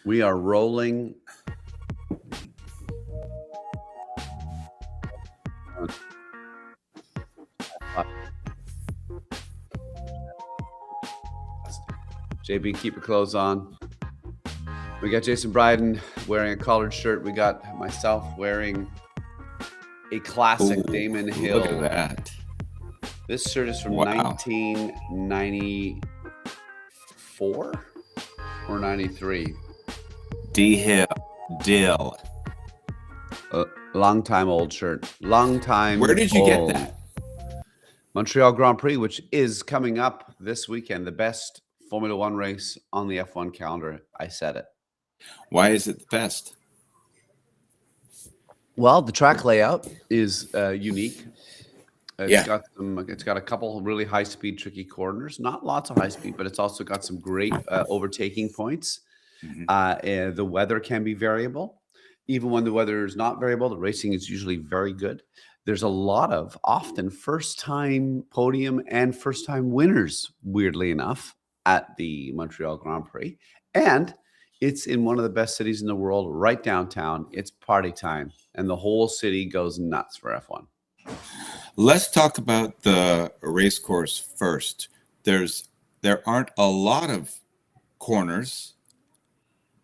We are rolling. JB, keep your clothes on. We got Jason Bryden wearing a collared shirt. We got myself wearing a classic Ooh, Damon look Hill. at that. This shirt is from Wow. 1994 or 93. Dill. Long time old shirt. Long time. Where did you old. get that? Montreal Grand Prix, which is coming up this weekend, the best Formula One race on the F1 calendar. I said it. Why is it the best? Well, the track layout is unique. It's Yeah. got a couple really high speed, tricky corners. Not lots of high speed, but it's also got some great overtaking points. Mhm. The weather can be variable. Even when the weather is not variable, the racing is usually very good. There's a lot of often first time podium and first time winners, weirdly enough, at the Montreal Grand Prix. And it's in one of the best cities in the world, right downtown. It's party time, and the whole city goes nuts for F1. Let's talk about the race course first. There aren't a lot of corners.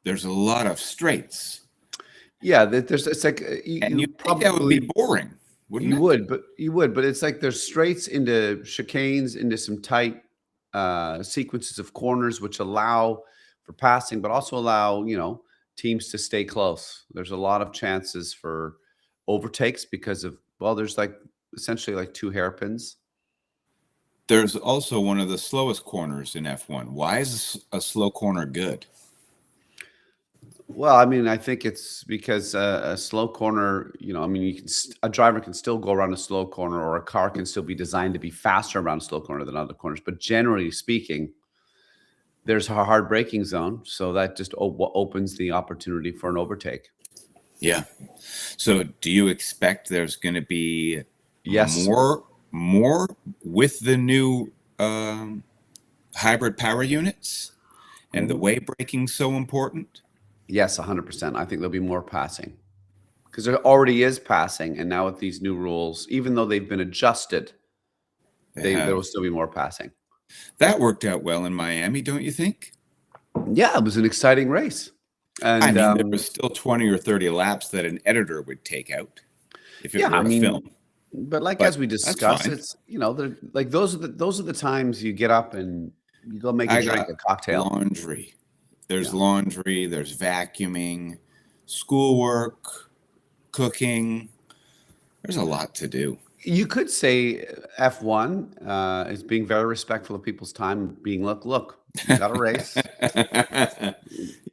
There's a lot of straights. Yeah, it's like And you think that would be boring, wouldn't it? You would, but it's like there's straights into chicanes, into some tight sequences of corners, which allow for passing, but also allow teams to stay close. There's a lot of chances for overtakes because of there's essentially like two hairpins. There's also one of the slowest corners in F1. Why is a slow corner good? Well, I mean, I think it's because a slow corner, a driver can still go around a slow corner, or a car can still be designed to be faster around a slow corner than other corners. But generally speaking, there's a hard braking zone, so that just opens the opportunity for an overtake. Yeah. So do you expect there's going to be Yes. more with the new hybrid power units and the way braking so important? Yes, 100%. I think there'll be more passing because there already is passing. And now with these new rules, even though they've been adjusted, there will still be more passing. That worked out well in Miami, don't you think? Yeah, it was an exciting race. And I mean, there was still 20 or 30 laps that an editor would take out if it were a film. But as we discussed, it's those are the times you get up and you go make a drink, a cocktail. Laundry. There's laundry, there's vacuuming, schoolwork, cooking. There's a lot to do. You could say F1 is being very respectful of people's time, being look, you got a race. We're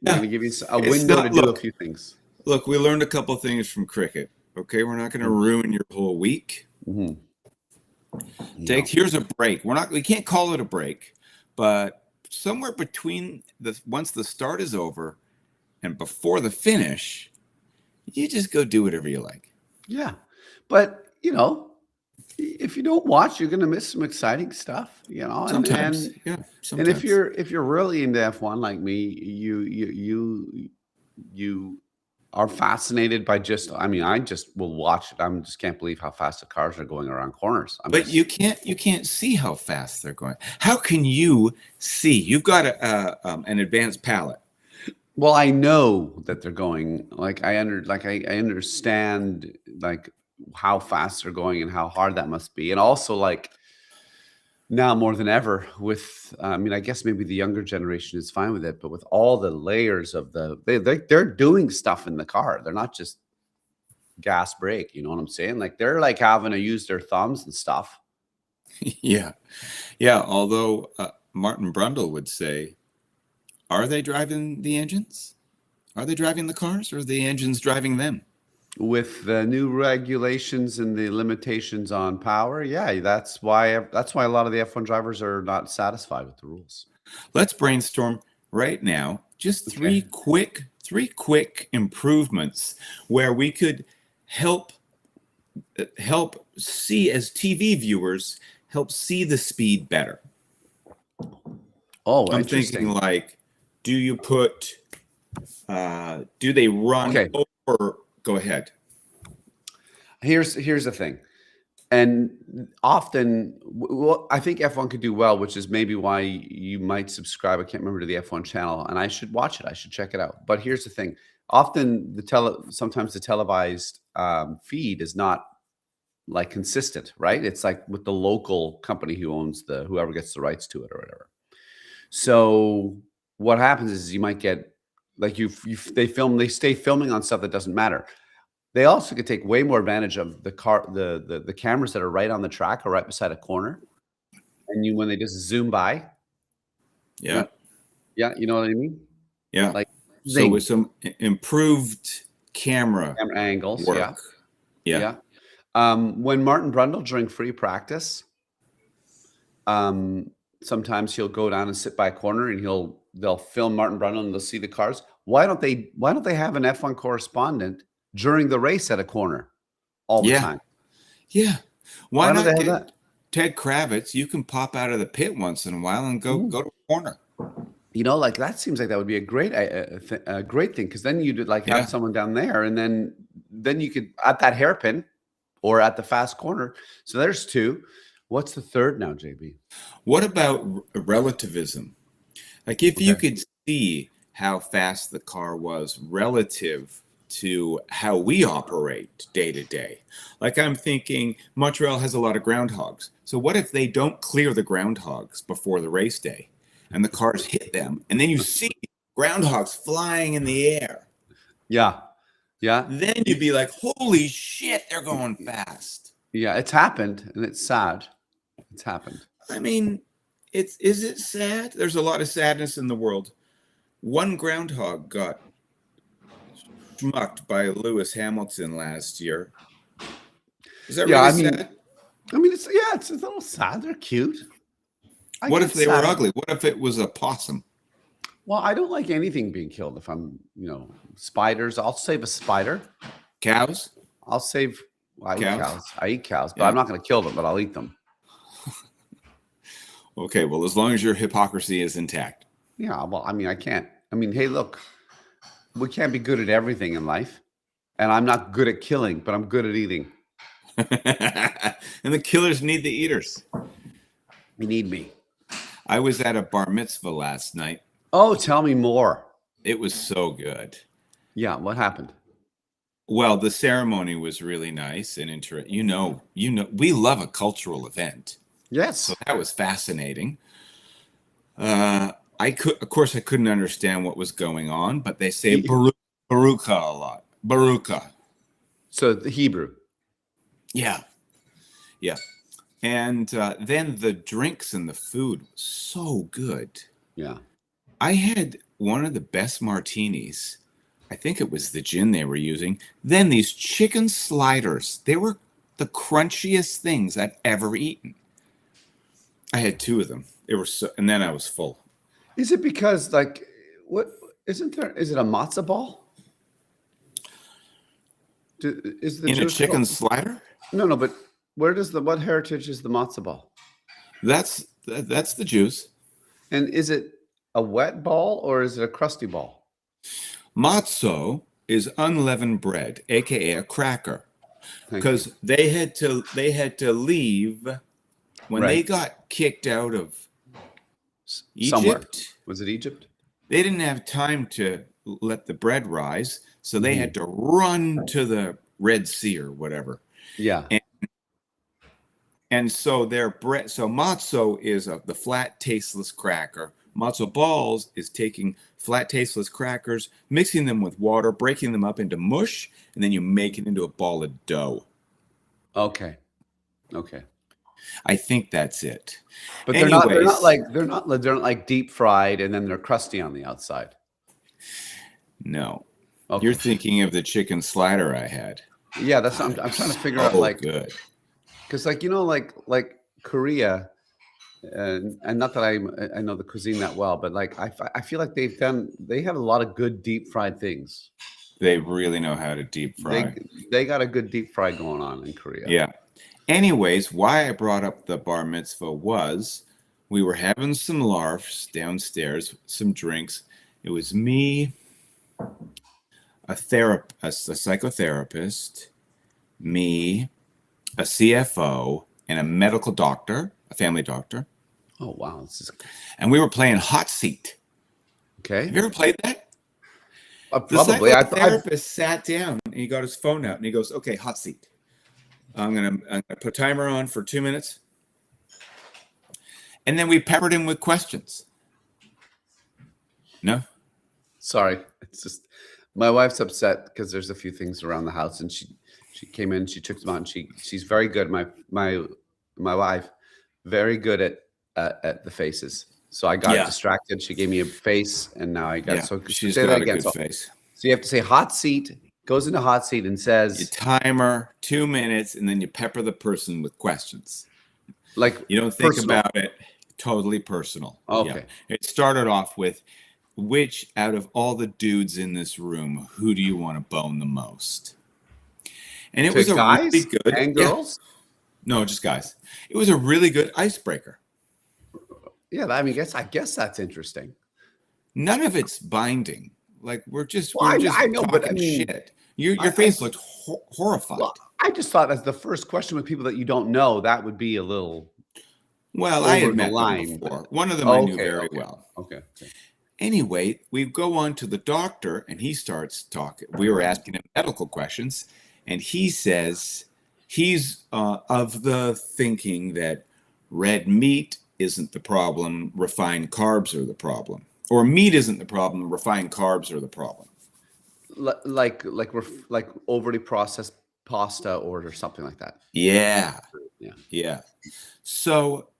going to give you a window to do a few things. Look, we learned a couple of things from cricket. Okay, we're not going to ruin your whole week. Here's a break. We can't call it a break, but somewhere between once the start is over and before the finish, you just go do whatever you like. Yeah, but if you don't watch, you're going to miss some exciting stuff. Sometimes. And if you're really into F1 like me, you are fascinated by I just will watch it. I just can't believe how fast the cars are going around corners. But you can't see how fast they're going. How can you see? You've got an advanced palette. Well, I know that they're going. I understand how fast they're going and how hard that must be, and also now more than ever with I guess maybe the younger generation is fine with it, but with all the layers of they're doing stuff in the car. They're not just gas brake, you know what I'm saying? They're having to use their thumbs and stuff. Yeah. Although Martin Brundle would say, are they driving the engines? Are they driving the cars, or are the engines driving them? With the new regulations and the limitations on power, that's why a lot of the F1 drivers are not satisfied with the rules. Let's brainstorm right now. Just three quick improvements where we could help see, as TV viewers, help see the speed better. Oh, I'm thinking do you put Do they run Okay. over? Go ahead. Here's the thing. And often, well, I think F1 could do well, which is maybe why you might subscribe. I can't remember to the F1 channel, and I should watch it. I should check it out. But here's the thing: often sometimes the televised feed is not like consistent, right? It's like with the local company who owns whoever gets the rights to it or whatever. So what happens is you might get like they stay filming on stuff that doesn't matter. They also could take way more advantage of the cameras that are right on the track or right beside a corner. And when they just zoom by, Yeah. you know what I mean? Yeah. Like So with some improved camera angles, work. Yeah. When Martin Brundle during free practice, sometimes he'll go down and sit by a corner and they'll film Martin Brundle and they'll see the cars. Why don't they have an F1 correspondent during the race at a corner all the time? Yeah. Why don't not they have get that? Ted Kravitz? You can pop out of the pit once in a while and go to a corner. You know, like that seems like that would be a great thing, because then you'd like have someone down there, and then you could at that hairpin or at the fast corner. So there's two. What's the third now, JB? What about relativism? Like if you could see how fast the car was relative to how we operate day to day. Like I'm thinking Montreal has a lot of groundhogs. So what if they don't clear the groundhogs before the race day and the cars hit them and then you see groundhogs flying in the air? Yeah. Then you'd be like, holy shit, they're going fast. Yeah, it's happened and it's sad. It's happened. I mean, is it sad? There's a lot of sadness in the world. One groundhog got schmucked by Lewis Hamilton last year. Is that really sad? I mean, it's a little sad. They're cute. What if they were ugly? What if it was a possum? Well, I don't like anything being killed. If I'm, spiders, I'll save a spider. Cows? I'll save. Well, I eat cows. I eat cows, but Yeah. I'm not going to kill them. But I'll eat them. Okay, well, as long as your hypocrisy is intact. Yeah, well, I mean, I can't. I mean, hey, look, we can't be good at everything in life. And I'm not good at killing, but I'm good at eating. And the killers need the eaters. You need me. I was at a bar mitzvah last night. Oh, tell me more. It was so good. Yeah, what happened? Well, the ceremony was really nice and interesting. You know, we love a cultural event. Yes. So that was fascinating. I couldn't understand what was going on, but they say Baruch a lot. Barucha. So the Hebrew. Yeah. And then the drinks and the food was so good. Yeah. I had one of the best martinis. I think it was the gin they were using. Then these chicken sliders. They were the crunchiest things I've ever eaten. I had two of them. And then I was full. Is it because is it a matzah ball? Is the in a chicken slider? No, but what heritage is the matzah ball? That's the Jews. And is it a wet ball or is it a crusty ball? Matzo is unleavened bread, aka a cracker, because they had to leave when they got kicked out of Egypt. Somewhere. Was it Egypt? They didn't have time to let the bread rise, so they had to run to the Red Sea or whatever. Yeah. And so their bread, so matzo is the flat, tasteless cracker. Matzo balls is taking flat, tasteless crackers, mixing them with water, breaking them up into mush, and then you make it into a ball of dough. Okay. I think that's it. But they're not like deep fried and then they're crusty on the outside. No. Okay. You're thinking of the chicken slider I had. Yeah, that's what I'm trying to figure out. Good. Because like Korea, and not that I know the cuisine that well, but I feel like they have a lot of good deep fried things. They really know how to deep fry. They got a good deep fry going on in Korea. Yeah. Anyways, why I brought up the bar mitzvah was we were having some larfs downstairs, some drinks. It was me, a psychotherapist, me, a CFO, and a medical doctor, a family doctor. Oh, wow. This is And we were playing hot seat. okay. Have you ever played that? The Probably. psychotherapist sat down and he got his phone out and he goes, okay, hot seat. I'm gonna put timer on for 2 minutes. And then we peppered him with questions. No? Sorry. It's just my wife's upset because there's a few things around the house, and she came in, she took them out, and she's very good. My wife, very good at the faces. So I got distracted. She gave me a face, and now I got so she's say got that a again. good So face. you have to say hot seat, goes into hot seat and says You timer 2 minutes, and then you pepper the person with questions. like You don't think personal. about it. Totally personal. Okay. Yeah. It started off with, which out of all the dudes in this room, who do you want to bone the most? And it was a guys really good and girls. No, just guys. It was a really good icebreaker. Yeah, I mean, I guess that's interesting. None of it's binding. Like we're just I know, talking but I mean, shit. Your face looked horrified. Well, I just thought as the first question with people that you don't know, that would be a little. Well, I had met them before. One of them I knew very well. Okay. Anyway, we go on to the doctor, and he starts talking. We were asking him medical questions, and he says he's of the thinking that red meat isn't the problem, refined carbs are the problem. Or meat isn't the problem, refined carbs are the problem. Like overly processed pasta or something like that. Yeah. So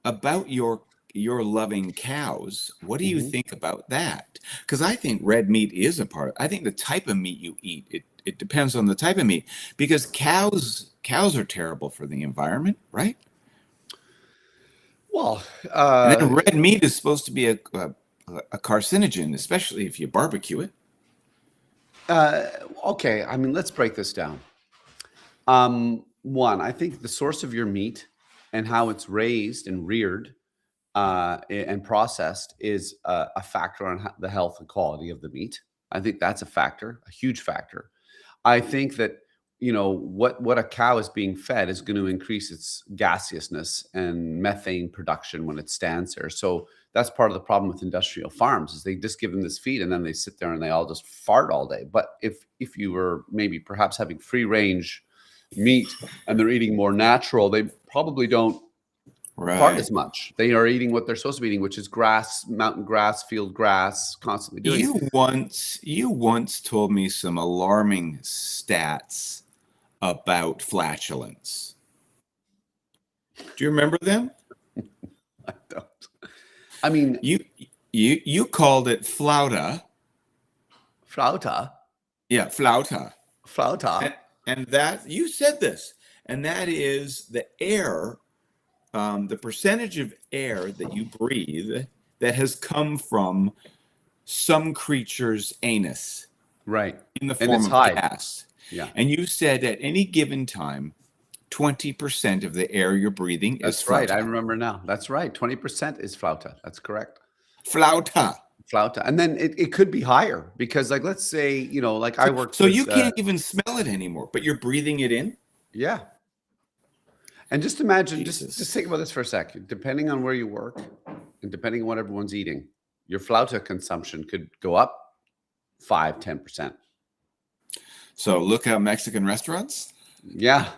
about your loving cows, what do you think about that? Because I think red meat is a part. I think the type of meat you eat, it depends on the type of meat. Because cows are terrible for the environment, right? Well, and then red meat is supposed to be a carcinogen, especially if you barbecue it. Okay, I mean, let's break this down. One, I think the source of your meat and how it's raised and reared and processed is a factor on the health and quality of the meat. I think that's a factor, a huge factor. I think that what a cow is being fed is going to increase its gaseousness and methane production when it stands there. So that's part of the problem with industrial farms is they just give them this feed and then they sit there and they all just fart all day. But if you were maybe perhaps having free range meat and they're eating more natural, they probably don't fart as much. They are eating what they're supposed to be eating, which is grass, mountain grass, field grass, constantly doing. You once told me some alarming stats about flatulence. Do you remember them? I don't. I mean, you called it flauta. Flauta. Yeah, flauta. Flauta. And that you said this, and that is the air. The percentage of air that you breathe that has come from some creature's anus. Right. In the form of gas. Yeah. And you said at any given time, 20% of the air you're breathing is flauta. Right. I remember now. That's right. 20% is flauta. That's correct. Flauta. And then it could be higher because let's say, I work. So you can't even smell it anymore, but you're breathing it in? Yeah. And just imagine, just think about this for a second. Depending on where you work and depending on what everyone's eating, your flauta consumption could go up 5-10%. So look at Mexican restaurants? Yeah.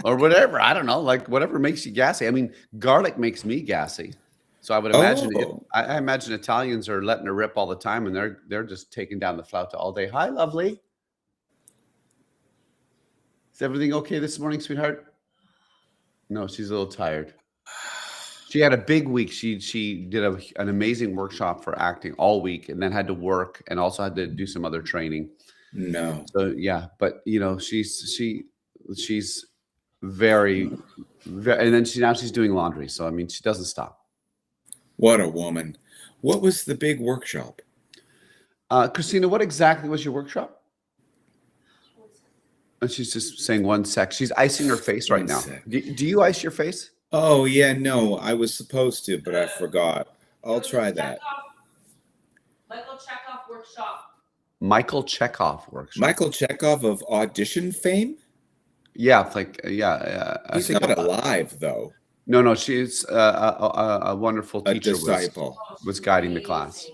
Or whatever. I don't know. Whatever makes you gassy. I mean, garlic makes me gassy. So I would imagine I imagine Italians are letting her rip all the time and they're just taking down the flauta all day. Hi, lovely. Is everything okay this morning, sweetheart? No, she's a little tired. She had a big week. She did an amazing workshop for acting all week and then had to work and also had to do some other training. No. So yeah, but she's very, very, and then she's doing laundry. So I mean, she doesn't stop. What a woman. What was the big workshop? Christina, what exactly was your workshop? And she's just saying 1 sec. She's icing her face right now. Do you ice your face? Oh, yeah, no. I was supposed to, but I forgot. I'll try that. Michael Chekhov workshop. Michael Chekhov workshop. Michael Chekhov of audition fame? Yeah, it's like I He's think not alive, though. no. She's a wonderful A teacher disciple. was guiding the class.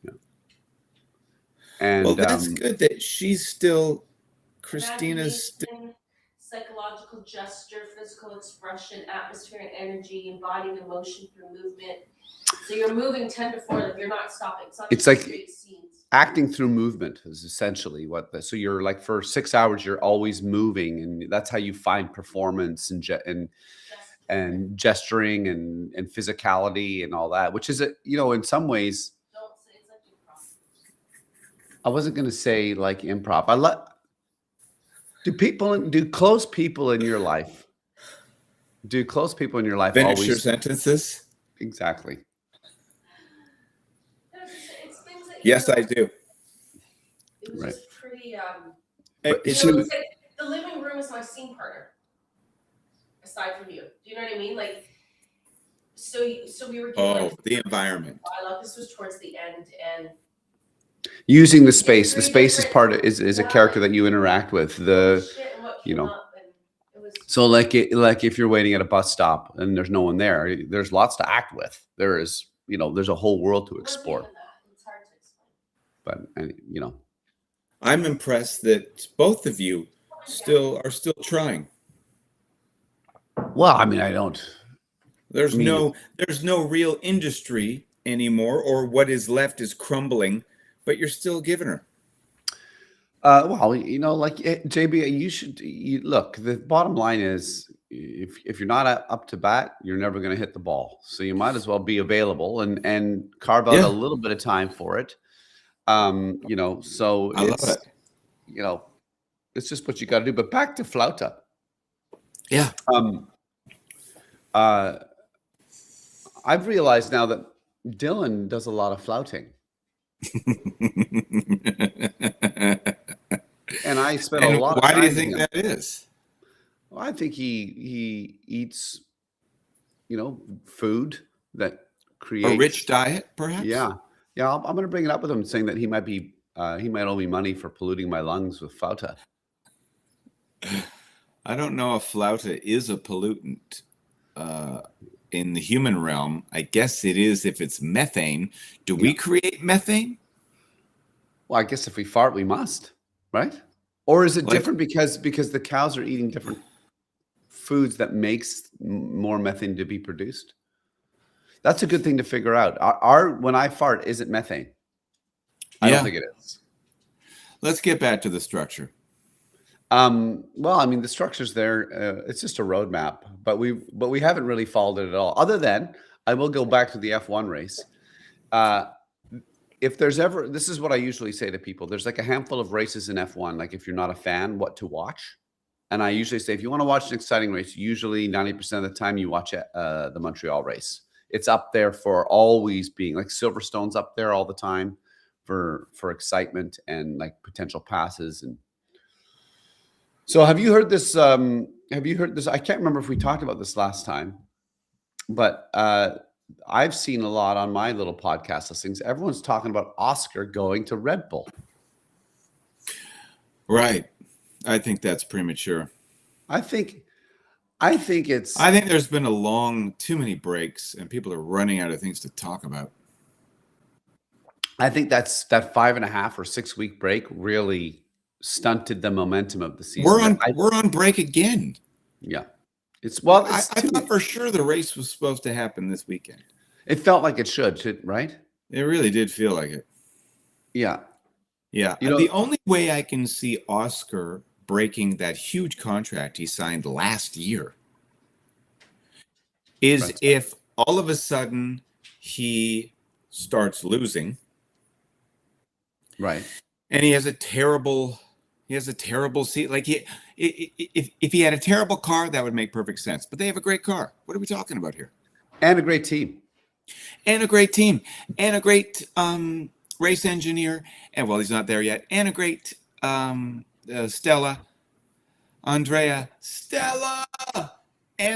Yeah. Well, And that's good that she's still, Christina's still. Imagination, psychological gesture, physical expression, atmosphere and energy, embodying emotion through movement. So you're moving 10 to 4, like you're not stopping. It's not It's just like straight scenes. acting through movement is essentially what so you're like for 6 hours you're always moving, and that's how you find performance and gesturing and physicality and all that, which is in some ways Don't say it's like improv. I wasn't going to say like improv. Do close people in your life Finish always your sentences? exactly? It's things that Yes, I do. It was Right. just pretty. But It's like the living room is my scene partner. Aside from you, do you know what I mean? Like, so we were given The environment. dialogue. This was towards the end, and using the space. The space is a character that you interact with. So like if you're waiting at a bus stop and there's no one there, there's lots to act with. There's a whole world to explore. It's hard to explain. But I'm impressed that both of you are still trying. well, I mean, I don't. There's no real industry anymore, or what is left is crumbling, but you're still giving her. Well, like JB, look. The bottom line is, if you're not up to bat, you're never going to hit the ball. So you might as well be available and carve out a little bit of time for it. So I love it. It's just what you got to do. But back to Flauta. Yeah. I've realized now that Dylan does a lot of flouting. And I spent a lot of time. Why do you think that is? Well, I think he eats, food that creates a rich diet, perhaps. Yeah. I'm going to bring it up with him, saying that he might owe me money for polluting my lungs with flauta. I don't know if flauta is a pollutant in the human realm. I guess it is if it's methane. Do we create methane? Well, I guess if we fart, we must, right? Or is it different because the cows are eating different foods that makes more methane to be produced? That's a good thing to figure out. When I fart, is it methane? I don't think it is. Let's get back to the structure. Well, I mean, the structure's there. It's just a roadmap, but we haven't really followed it at all. Other than I will go back to the F1 race. If there's ever, this is what I usually say to people. There's like a handful of races in F1. Like if you're not a fan, what to watch. And I usually say, if you want to watch an exciting race, usually 90% of the time you watch the Montreal race. It's up there for always being like Silverstone's up there all the time for excitement and like potential passes. And so have you heard this? I can't remember if we talked about this last time, but I've seen a lot on my little podcast listings. Everyone's talking about Oscar going to Red Bull. Right. I think that's premature. I think there's been too many breaks and people are running out of things to talk about. I think that 5.5 or 6 week break really stunted the momentum of the season. We're on break again. Yeah. I thought for sure the race was supposed to happen this weekend. It felt like it should, right? It really did feel like it. Yeah. Yeah. The only way I can see Oscar breaking that huge contract he signed last year is if all of a sudden he starts losing. Right. And he has a terrible seat. Like if he had a terrible car, that would make perfect sense. But they have a great car. What are we talking about here? And a great team. And a great team. And a great race engineer. And well, he's not there yet. And a great Stella, and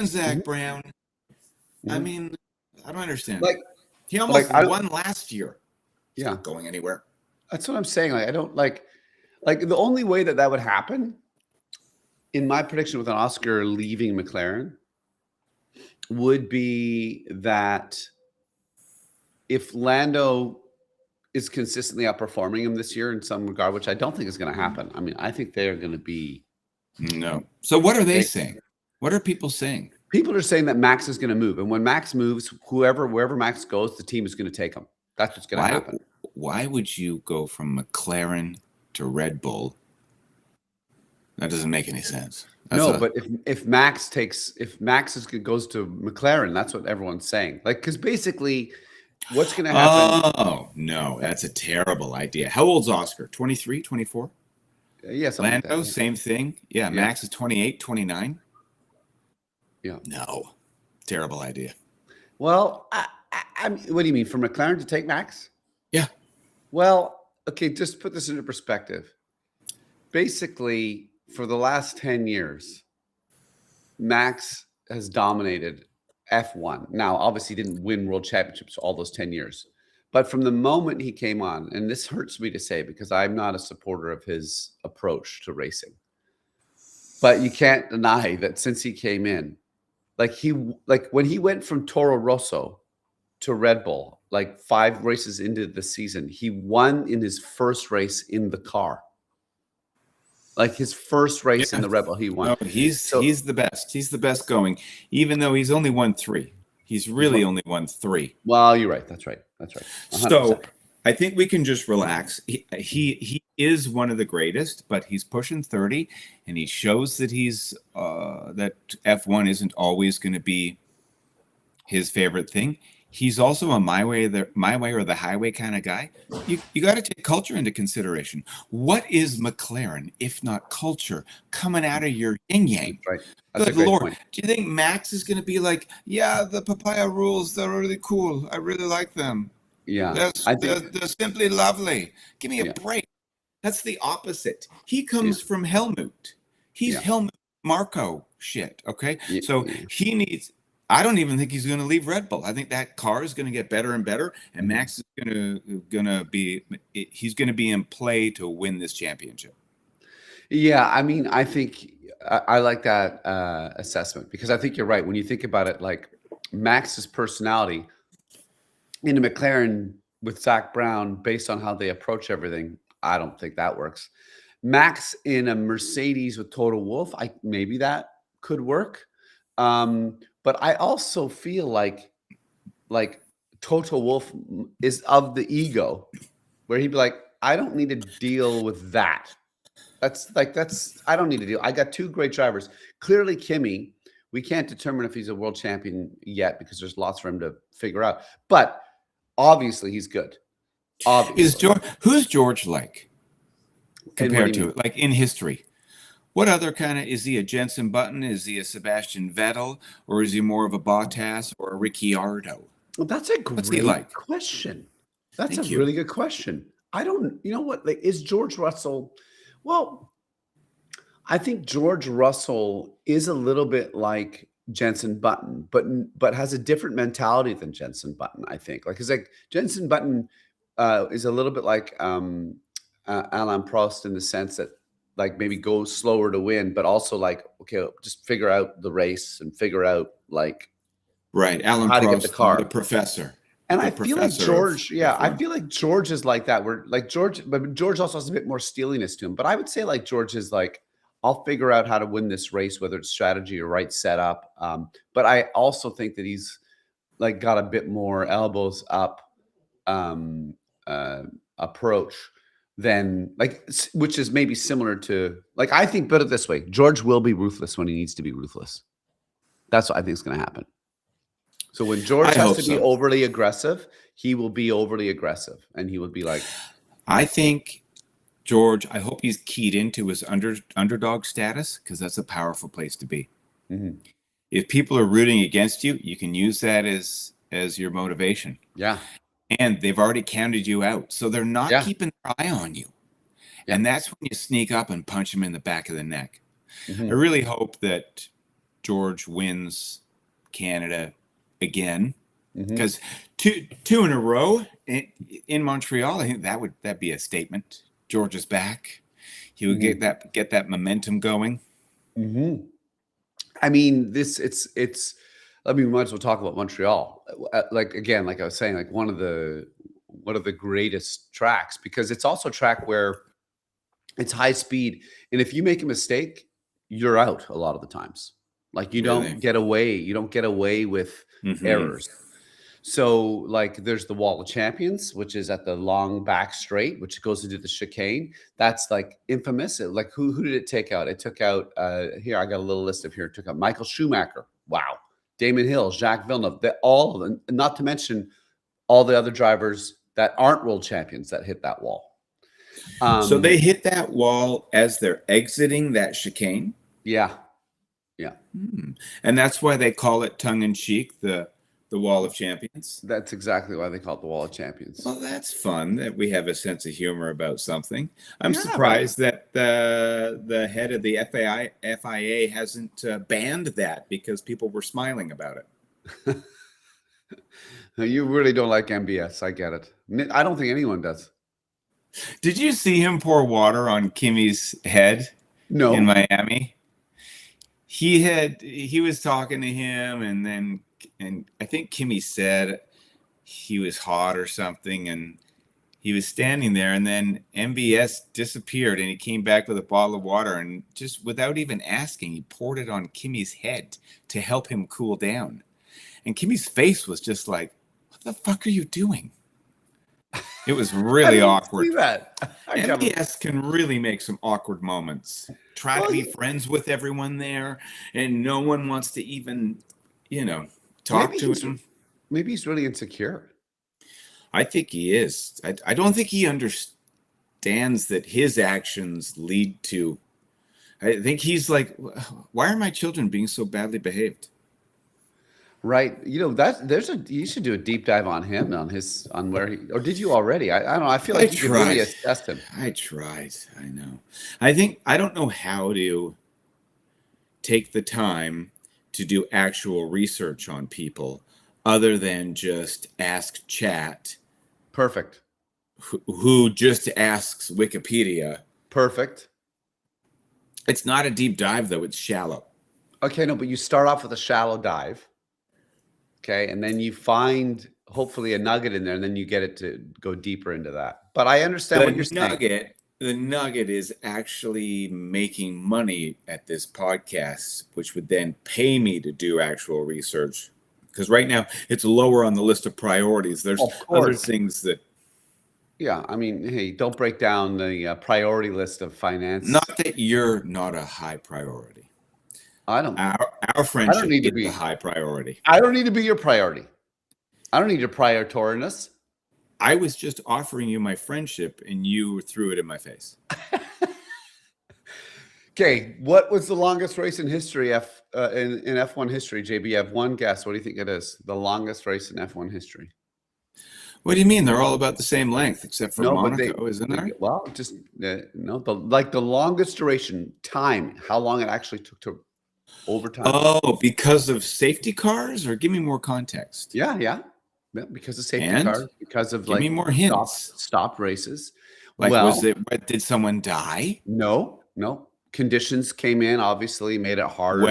Zach Brown. Mm-hmm. I mean, I don't understand. Like he almost won last year. Yeah. Not going anywhere. That's what I'm saying. Like I don't like the only way that would happen in my prediction with an Oscar leaving McLaren would be that if Lando is consistently outperforming him this year in some regard, which I don't think is going to happen. I mean, I think they are going to be. No. So what are they saying? What are people saying? People are saying that Max is going to move, and when Max moves, wherever Max goes, the team is going to take him. That's what's going to happen. Why would you go from McLaren to Red Bull? That doesn't make any sense. But if Max goes to McLaren, that's what everyone's saying. Like, because basically, what's going to happen? Oh no, that's a terrible idea. How old's Oscar? 23, 24? Yes. Lando, same thing. Yeah, Max is 28, 29. Yeah. No, terrible idea. Well, what do you mean, for McLaren to take Max? Yeah. Well, okay, just put this into perspective. Basically, for the last 10 years, Max has dominated F1. Now, obviously, he didn't win world championships all those 10 years. But from the moment he came on, and this hurts me to say because I'm not a supporter of his approach to racing, but you can't deny that since he came in, when he went from Toro Rosso to Red Bull, like 5 races into the season, he won in his first race in the car. Like his first race in the Red Bull, he won. No, he's the best. He's the best going, even though he's only won 3. He's really only won 3. Well, you're right. That's right. 100%. So I think we can just relax. He is one of the greatest, but he's pushing 30, and he shows that he's that F1 isn't always going to be his favorite thing. He's also a my way or the highway kind of guy. You got to take culture into consideration. What is McLaren if not culture coming out of your yin yang? Right. That's Good Lord. Point. Do you think Max is going to be like, yeah, the papaya rules, they're really cool. I really like them. Yeah. They're simply lovely. Give me a break. That's the opposite. He comes from Helmut. He's Helmut Marko shit, okay? Yeah. So he needs... I don't even think he's going to leave Red Bull. I think that car is going to get better and better, and Max is going to be in play to win this championship. Yeah, I mean, I think I like that assessment because I think you're right. When you think about it, like Max's personality in a McLaren with Zach Brown, based on how they approach everything, I don't think that works. Max in a Mercedes with Toto Wolff, maybe that could work. But I also feel like Toto Wolff is of the ego where he'd be like, I don't need to deal with that. I don't need to deal. I got 2 great drivers. Clearly, Kimi, we can't determine if he's a world champion yet because there's lots for him to figure out. But obviously, he's good. Obviously. Who's George like compared to like in history? What other kind of, is he a Jenson Button? Is he a Sebastian Vettel? Or is he more of a Bottas or a Ricciardo? Well, that's a great question. That's a really good question. I don't, you know what, like, is George Russell, well, I think George Russell is a little bit like Jenson Button, but has a different mentality than Jenson Button, I think. Like, it's like Jenson Button is a little bit like Alain Prost in the sense that, like, maybe go slower to win, but also like, okay, just figure out the race and figure out like Alain how Prost, to get the car. The professor. And I feel like George, I feel like George is like that. But George also has a bit more steeliness to him. But I would say like George is like, I'll figure out how to win this race, whether it's strategy or right setup. But I also think that he's like got a bit more elbows up approach than like, which is maybe similar to like, I think, put it this way, George will be ruthless when he needs to be ruthless. That's what I think is going to happen. So when George has to be overly aggressive, he will be overly aggressive, and he will be like, I think George, I hope he's keyed into his underdog status, because that's a powerful place to be. Mm-hmm. If people are rooting against you, you can use that as your motivation. Yeah. And they've already counted you out. So they're not keeping their eye on you. Yeah. And that's when you sneak up and punch him in the back of the neck. Mm-hmm. I really hope that George wins Canada again. because two in a row in Montreal, I think that'd be a statement. George is back. He would get that momentum going. I mean, I mean, we might as well talk about Montreal. Like again, like I was saying, like one of the greatest tracks, because it's also a track where it's high speed, and if you make a mistake, you're out a lot of the times. Like you Really? don't get away with errors. So like there's the Wall of Champions, which is at the long back straight, which goes into the chicane. That's like infamous. Like who did it take out? It took out here, I got a little list of here. It took out Michael Schumacher. Wow. Damon Hill, Jacques Villeneuve, all of them, not to mention all the other drivers that aren't world champions that hit that wall. So they hit that wall as they're exiting that chicane? Yeah. And that's why they call it tongue-in-cheek, the Wall of Champions? That's exactly why they call it the Wall of Champions. Well, that's fun that we have a sense of humor about something. I'm surprised that the head of the FIA hasn't banned that, because people were smiling about it. You really don't like MBS. I get it. I don't think anyone does. Did you see him pour water on Kimi's head? No. In Miami? He was talking to him, and I think Kimi said he was hot or something, and he was standing there, and then MBS disappeared, and he came back with a bottle of water, and just without even asking, he poured it on Kimi's head to help him cool down. And Kimi's face was just like, "What the fuck are you doing?" It was really awkward. See that. MBS can really make some awkward moments. Try to be friends with everyone there, and no one wants to even, talk to him. Maybe he's really insecure. I think he is. I don't think he understands that his actions lead to. I think he's like, why are my children being so badly behaved? Right. You should do a deep dive on him, on where he, or did you already? I don't know. I feel like you could really assess him. I tried. I know. I don't know how to take the time to do actual research on people other than just ask chat. Perfect. Who just asks Wikipedia. Perfect. It's not a deep dive, though. It's shallow. Okay, no, but you start off with a shallow dive. Okay, and then you find hopefully a nugget in there, and then you get it to go deeper into that. But I understand what you're saying. The nugget is actually making money at this podcast, which would then pay me to do actual research. Because right now it's lower on the list of priorities. There's other things that. Yeah, I mean, hey, don't break down the priority list of finance. Not that you're not a high priority. I don't. Our friendship need to be a high priority. I don't need to be your priority. I don't need your prioritoriness. I was just offering you my friendship, and you threw it in my face. Okay, what was the longest race in history? In F1 history, JB, you have one guess. What do you think it is? The longest race in F1 history. What do you mean? They're all about the same length, except for Monaco, isn't there? Well, just the longest duration time. How long it actually took to overtime. Oh, because of safety cars, or give me more context. Yeah, because of safety cars, because of give me more hints. Stopped races. Like, did someone die? No. Conditions came in, obviously made it harder.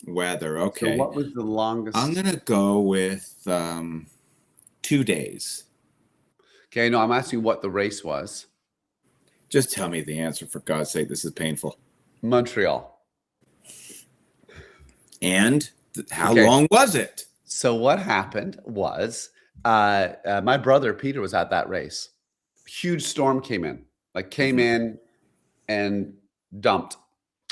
Weather. Okay. So what was the longest? I'm gonna go with 2 days. Okay, no, I'm asking what the race was. Just tell me the answer, for God's sake. This is painful. Montreal. And how long was it? So what happened was my brother Peter was at that race. Huge storm came in, and dumped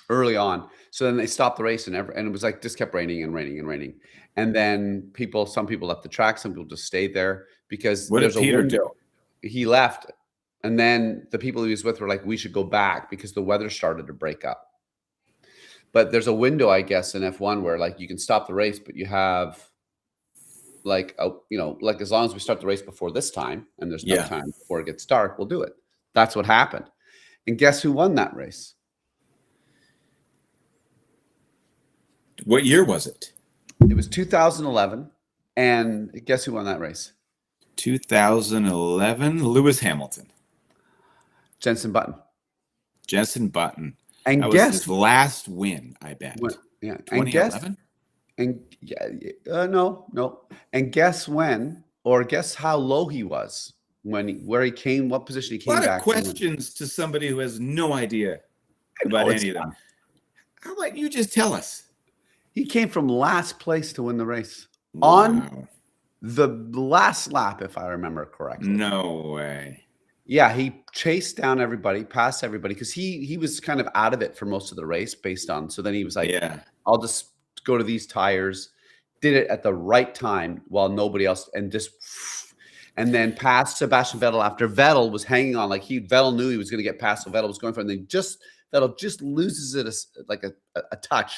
early on. So then they stopped the race, and it was like just kept raining and raining and raining. And then some people left the track, some people just stayed there because what did Peter do? He left, and then the people he was with were like, "We should go back," because the weather started to break up. But there's a window, I guess, in F1 where like you can stop the race, but you have like as long as we start the race before this time, and there's no time before it gets dark, we'll do it. That's what happened. And guess who won that race? What year was it? It was 2011. And guess who won that race? 2011, Lewis Hamilton. Jensen Button. Jensen Button. And That was guess his last win, I bet. yeah. And guess 2011? no. And guess when, or guess how low he was where he came, what position he A came lot back of questions to somebody who has no idea about any of them. How about you just tell us? He came from last place to win the race on Wow. the last lap, if I remember correctly. No way. Yeah, he chased down everybody, passed everybody, because he was kind of out of it for most of the race based on. So then he was like, Yeah. I'll just go to these tires. Did it at the right time while nobody else, and then passed Sebastian Vettel after Vettel was hanging on. Like Vettel knew he was going to get past, so Vettel was going for it. And then Vettel just loses it like a touch,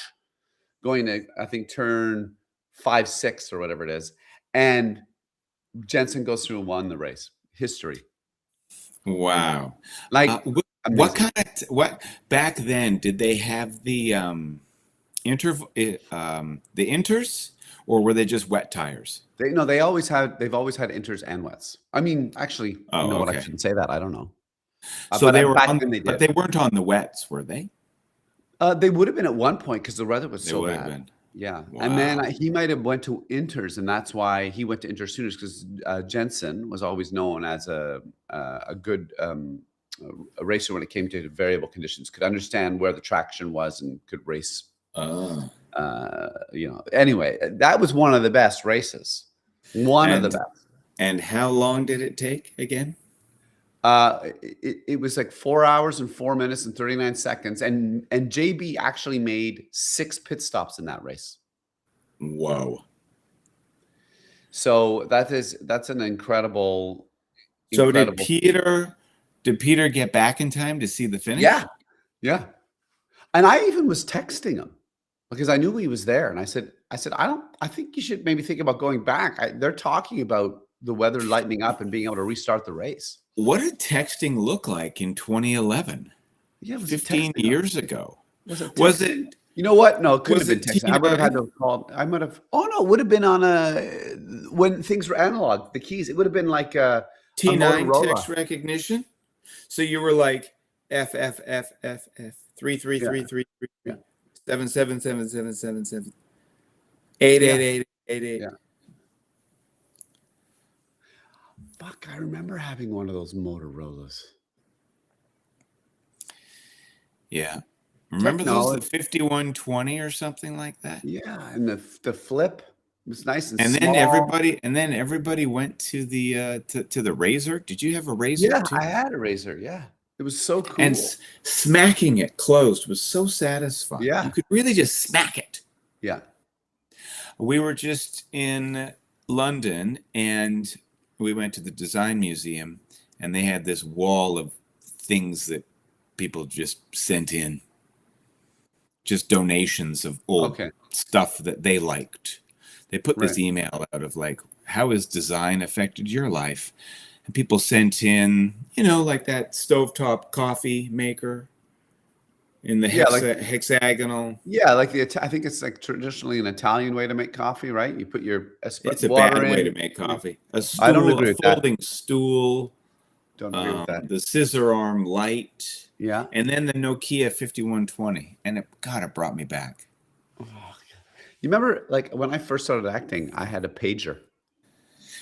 going to, I think, turn 5, 6 or whatever it is. And Jensen goes through and won the race. History. Wow. Like, what kind of what back then did they have the inters, or were they just wet tires? they've always had inters and wets. I mean, actually, Oh, you know what? I okay. shouldn't say that. I don't know. So but they were back on, then they did. but they weren't on the wets, were they? They would have been at one point because the weather was They so would have bad. been. Yeah, Wow. and then he might have went to inters, and that's why he went to Inter Sooners, because Jensen was always known as a good a racer when it came to variable conditions, could understand where the traction was and could race. Oh. Anyway, that was one of the best races. One of the best. And how long did it take again? It was like 4 hours and 4 minutes and 39 seconds. And JB actually made 6 pit stops in that race. Whoa. So that's an incredible. So did Peter get back in time to see the finish? Yeah. And I even was texting him because I knew he was there. And I said, I think you should maybe think about going back. They're talking about the weather lightening up and being able to restart the race. What did texting look like in 2011? Yeah, it was 15 years ago. Was it? You know what? No, it couldn't have been texting. I would have had T9? to have called. I might have. Oh no, it would have been on when things were analog. The keys. It would have been like a T9 Motorola. text recognition. So you were like F 33333 Yeah. 77777 88888. Yeah. Fuck, I remember having one of those Motorola's. Yeah. Remember those, the Technology. 5120 or something like that? Yeah, and the flip was nice and And small. then everybody went to the to the Razor. Did you have a Razor Yeah, too? I had a Razor. Yeah, it was so cool. And smacking it closed was so satisfying. Yeah. You could really just smack it. Yeah. We were just in London and we went to the Design Museum, and they had this wall of things that people just sent in. Just donations of old stuff that they liked. They put this email out of like, how has design affected your life? And people sent in, like that stovetop coffee maker in the hexagonal. Yeah, like I think it's like traditionally an Italian way to make coffee, right? You put your It's a water bad way in. to make coffee. A I don't agree with that. folding stool. Don't agree with that. The scissor arm light. Yeah. And then the Nokia 5120. And it brought me back. Oh, you remember, like, when I first started acting, I had a pager.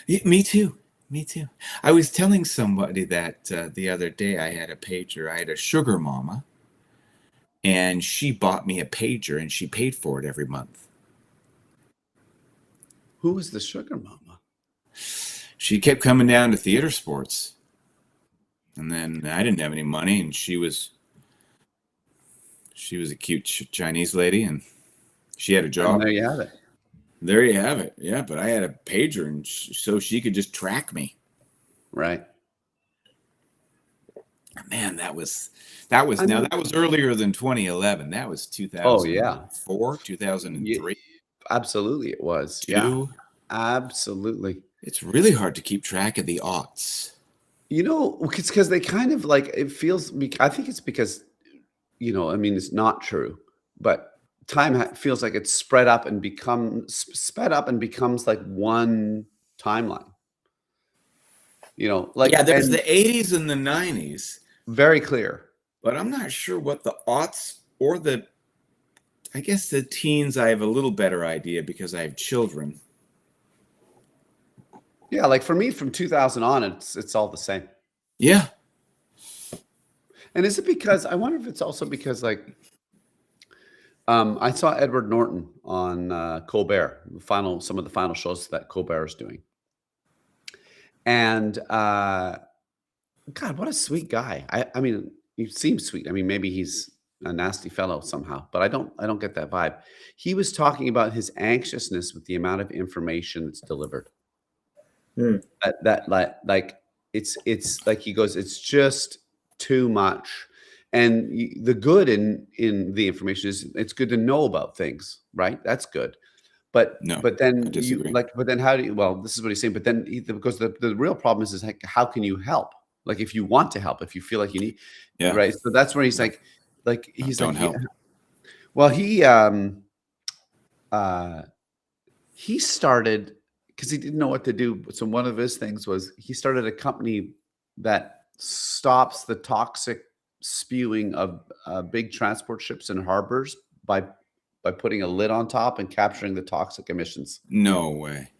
Yeah, me too. I was telling somebody that the other day I had a pager. I had a sugar mama. And she bought me a pager, and she paid for it every month. Who was the sugar mama? She kept coming down to theater sports. And then I didn't have any money, and she was a cute Chinese lady, and she had a job. And there you have it. There you have it. Yeah, but I had a pager, and so she could just track me. Right. Man, that was earlier than 2011. That was 2004, 2003. Absolutely, it was. Yeah, absolutely. It's really hard to keep track of the aughts. It's because they kind of like, it feels, I think it's because, I mean, it's not true, but time feels like it's spread up and sped up and becomes like one timeline. Like, Yeah, there's and the 80s and the 90s, very clear. but I'm not sure what the aughts or I guess the teens, I have a little better idea because I have children. Yeah, like for me, from 2000 on, it's all the same. Yeah. And is it because I wonder if it's also because like I saw Edward Norton on Colbert, some of the final shows that Colbert is doing, and God, what a sweet guy. I mean, he seems sweet. I mean, maybe he's a nasty fellow somehow, but I don't get that vibe. He was talking about his anxiousness with the amount of information that's delivered. Hmm. Like it's like he goes, it's just too much. And the good in the information is it's good to know about things, right? That's good. But No, then I disagree. but then how do you, well, this is what he's saying, but then because the real problem is like, how can you help? Like if you want to help, if you feel like you need, Yeah. right? So that's where he's No. like he's Don't like, help. well, he started because he didn't know what to do. So one of his things was he started a company that stops the toxic spewing of big transport ships in harbors by putting a lid on top and capturing the toxic emissions. No way.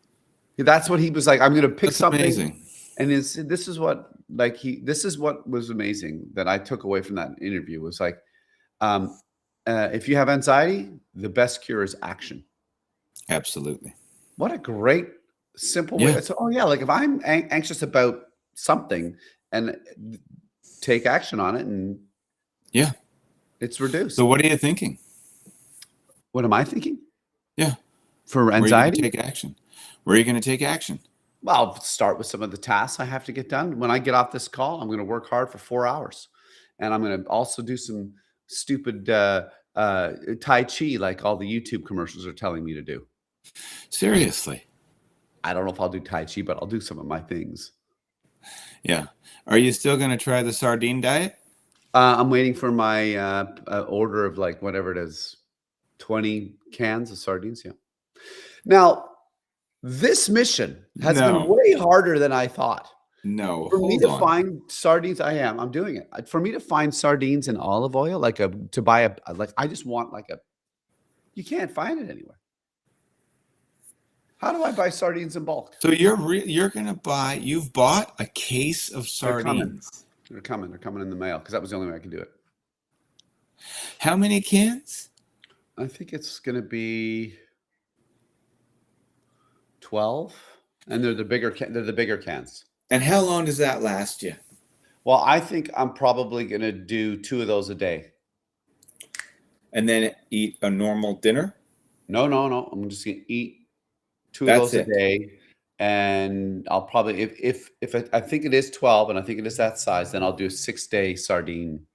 That's what he was like. I'm going to pick That's something. amazing. And this is what was amazing that I took away from that interview was like, if you have anxiety, the best cure is action. Absolutely. What a great, simple way. Yeah. So, oh yeah, like if I'm anxious about something and take action on it, and Yeah. it's reduced. So what are you thinking? What am I thinking? Yeah. For Where are you anxiety? going to take action? Where are you going to take action? Well, I'll start with some of the tasks I have to get done. When I get off this call, I'm going to work hard for 4 hours, and I'm going to also do some stupid Tai Chi, like all the YouTube commercials are telling me to do. Seriously. I don't know if I'll do Tai Chi, but I'll do some of my things. Yeah. Are you still going to try the sardine diet? I'm waiting for my order of like whatever it is, 20 cans of sardines. Yeah. Now, this mission has been way harder than I thought. No. For me to find sardines, I'm doing it. For me to find sardines in olive oil, to buy I just want you can't find it anywhere. How do I buy sardines in bulk? So you're going to buy, you've bought a case of sardines. They're coming in the mail because that was the only way I could do it. How many cans? I think it's going to be 12, and they're the bigger cans. And how long does that last you? Well, I think I'm probably going to do 2 of those a day. And then eat a normal dinner? No. I'm just going to eat 2 of those a day. And I'll probably, if I think it is 12 and I think it is that size, then I'll do a 6-day sardine.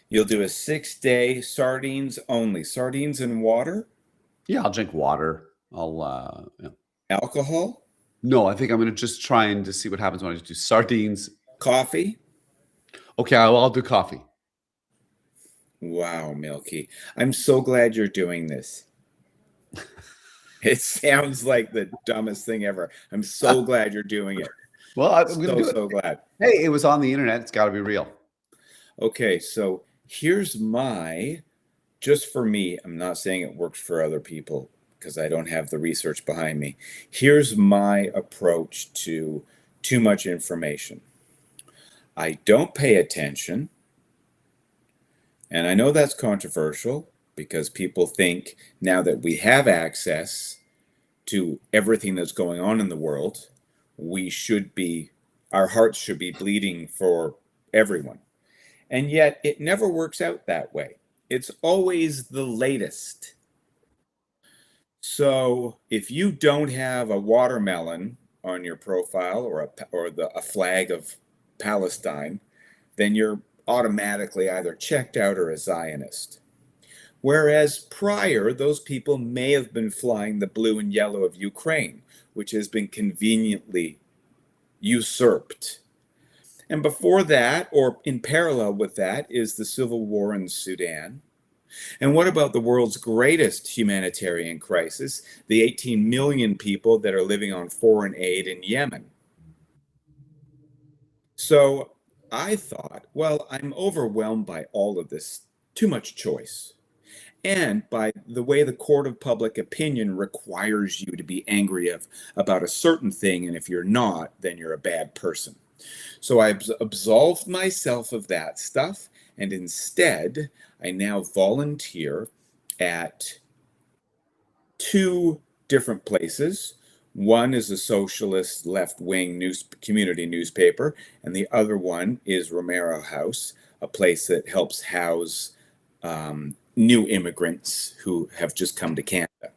You'll do a 6-day sardines only. Sardines and water? Yeah, I'll drink water. Yeah. Alcohol? No, I think I'm going to just trying to see what happens when I just do sardines. Coffee? Okay, I'll do coffee. Wow, Milky. I'm so glad you're doing this. It sounds like the dumbest thing ever. I'm so glad you're doing it. Well, I'm going to do it. So glad. Hey, it was on the internet. It's got to be real. Okay, so here's just for me, I'm not saying it works for other people because I don't have the research behind me. Here's my approach to too much information. I don't pay attention. And I know that's controversial because people think now that we have access to everything that's going on in the world, our hearts should be bleeding for everyone. And yet it never works out that way. It's always the latest. So if you don't have a watermelon on your profile or a flag of Palestine, then you're automatically either checked out or a Zionist. Whereas prior, those people may have been flying the blue and yellow of Ukraine, which has been conveniently usurped. And before that, or in parallel with that, is the civil war in Sudan. And what about the world's greatest humanitarian crisis, the 18 million people that are living on foreign aid in Yemen? So I thought, well, I'm overwhelmed by all of this, too much choice. And by the way the court of public opinion requires you to be angry about a certain thing, and if you're not, then you're a bad person. So I absolved myself of that stuff, and instead, I now volunteer at two different places. One is a socialist left-wing community newspaper, and the other one is Romero House, a place that helps house new immigrants who have just come to Canada.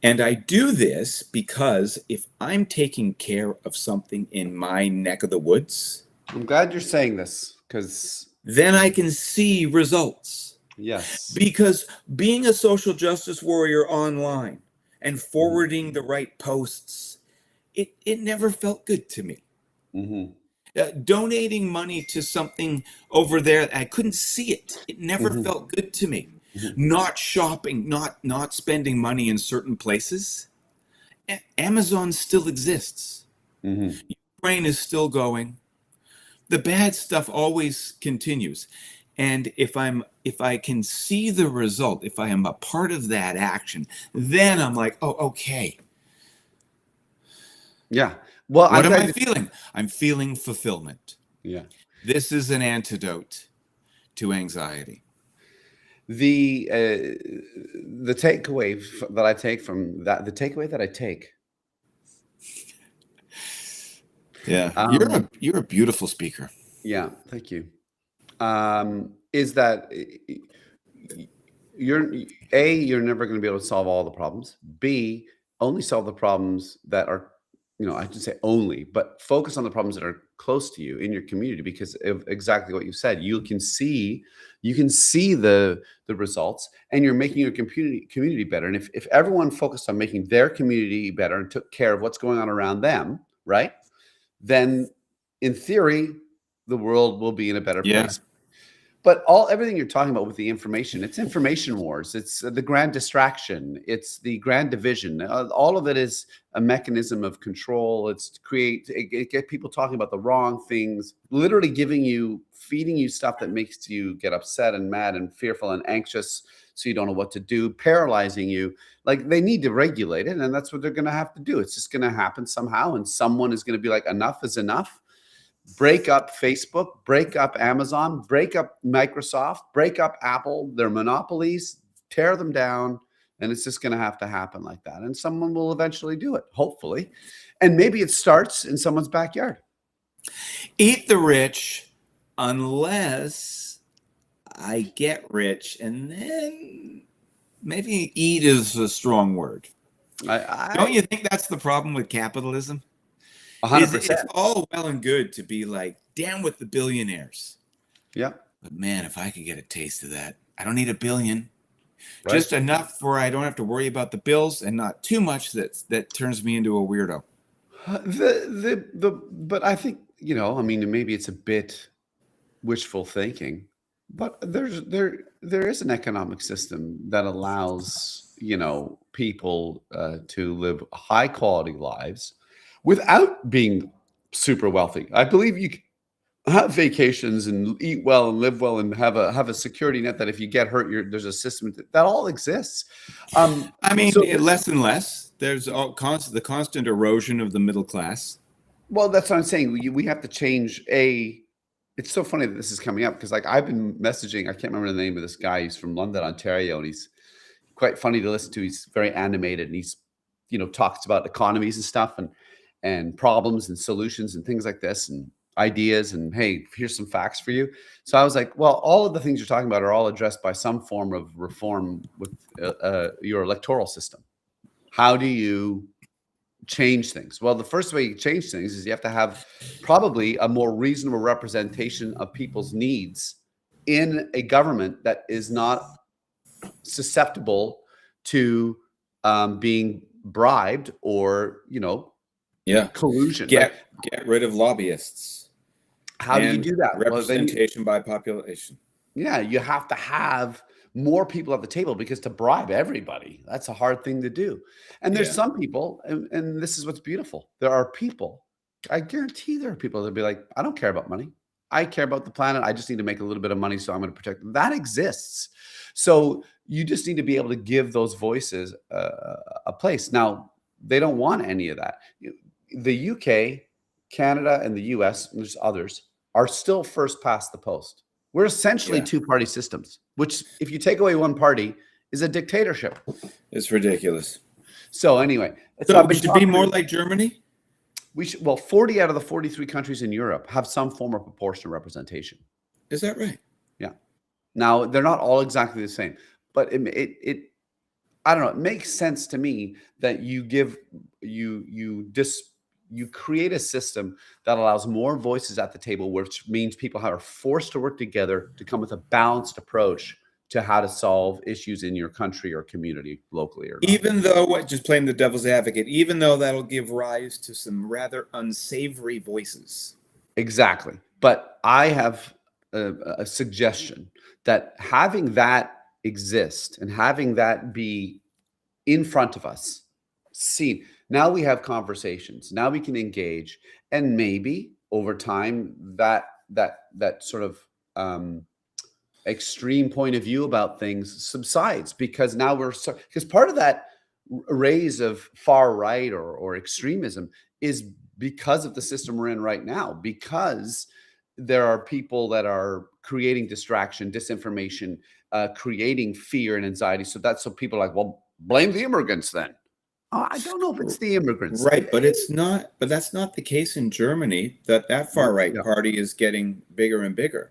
And I do this because if I'm taking care of something in my neck of the woods, I'm glad you're saying this, because then I can see results. yes, Because being a social justice warrior online and forwarding the right posts, it never felt good to me. mm-hmm. Donating money to something over there, I couldn't see it. It never Mm-hmm. felt good to me. Mm-hmm. Not shopping, not spending money in certain places. Amazon still exists. Mm-hmm. Ukraine is still going. The bad stuff always continues. And if I can see the result, if I am a part of that action, then I'm like, oh, okay. Yeah. Well, What am I feeling? I'm feeling fulfillment. Yeah. This is an antidote to anxiety. The takeaway that I take from that, the takeaway that I take. Yeah, you're a beautiful speaker. Yeah, thank you. Is that you're never going to be able to solve all the problems. B, only solve the problems that are, I shouldn't say only, but focus on the problems that are close to you in your community, because of exactly what you said. You can see the results, and you're making your community better. And if everyone focused on making their community better and took care of what's going on around them, right, then in theory, the world will be in a better place. But everything you're talking about with the information, it's information wars. It's the grand distraction. It's the grand division. All of it is a mechanism of control. It's to get people talking about the wrong things, literally feeding you stuff that makes you get upset and mad and fearful and anxious, so you don't know what to do, paralyzing you. Like, they need to regulate it, and that's what they're going to have to do. It's just going to happen somehow, and someone is going to be like, enough is enough. Break up Facebook, break up Amazon, break up Microsoft, break up Apple, their monopolies, tear them down. And it's just going to have to happen like that. And someone will eventually do it, hopefully. And maybe it starts in someone's backyard. Eat the rich, unless I get rich, and then maybe eat is a strong word. Don't you think that's the problem with capitalism? 100%. It's all well and good to be like, down with the billionaires. Yeah. But man, if I could get a taste of that, I don't need $1 billion. Right. Just enough where I don't have to worry about the bills, and not too much that turns me into a weirdo. But I think, maybe it's a bit wishful thinking, but there is an economic system that allows, people to live high quality lives without being super wealthy. I believe you can have vacations and eat well and live well and have a security net that if you get hurt, there's a system that all exists. Less and less. There's the constant erosion of the middle class. Well, that's what I'm saying. We have to change. It's so funny that this is coming up, because I've been messaging. I can't remember the name of this guy. He's from London, Ontario, and he's quite funny to listen to. He's very animated, and he's talks about economies and stuff, and problems and solutions and things like this, and ideas, and hey, here's some facts for you. So I was like, well, all of the things you're talking about are all addressed by some form of reform with your electoral system. How do you change things? Well, the first way you change things is you have to have probably a more reasonable representation of people's needs in a government that is not susceptible to being bribed or collusion. Get rid of lobbyists. How do you do that? Representation by population. Yeah, you have to have more people at the table because to bribe everybody, that's a hard thing to do. And there's Yeah. some people, and this is what's beautiful. There are people, I guarantee there are people that'll be like, I don't care about money. I care about the planet. I just need to make a little bit of money, so I'm going to protect them. That exists. So you just need to be able to give those voices a place. Now, they don't want any of that. The UK, Canada, and the US, and there's others, are still first past the post. We're essentially Yeah. two-party systems, which, if you take away one party, is a dictatorship. It's ridiculous. So anyway, So I've we been should be talking more to- like Germany? we should, well, 40 out of the 43 countries in Europe have some form of proportional representation. Is that right? Yeah. Now, they're not all exactly the same, but I don't know, it makes sense to me that you create a system that allows more voices at the table, which means people are forced to work together to come with a balanced approach to how to solve issues in your country or community, locally or not. Even though, just playing the devil's advocate, even though that'll give rise to some rather unsavory voices. Exactly. But I have a suggestion that having that exist and having that be in front of us, seen, now we have conversations, now we can engage, and maybe over time that sort of extreme point of view about things subsides, because now because part of that raise of far right or extremism is because of the system we're in right now, because there are people that are creating distraction, disinformation, creating fear and anxiety. So people are like, well, blame the immigrants then. I don't know if it's the immigrants. Right, but that's not the case in Germany. That far right party is getting bigger and bigger.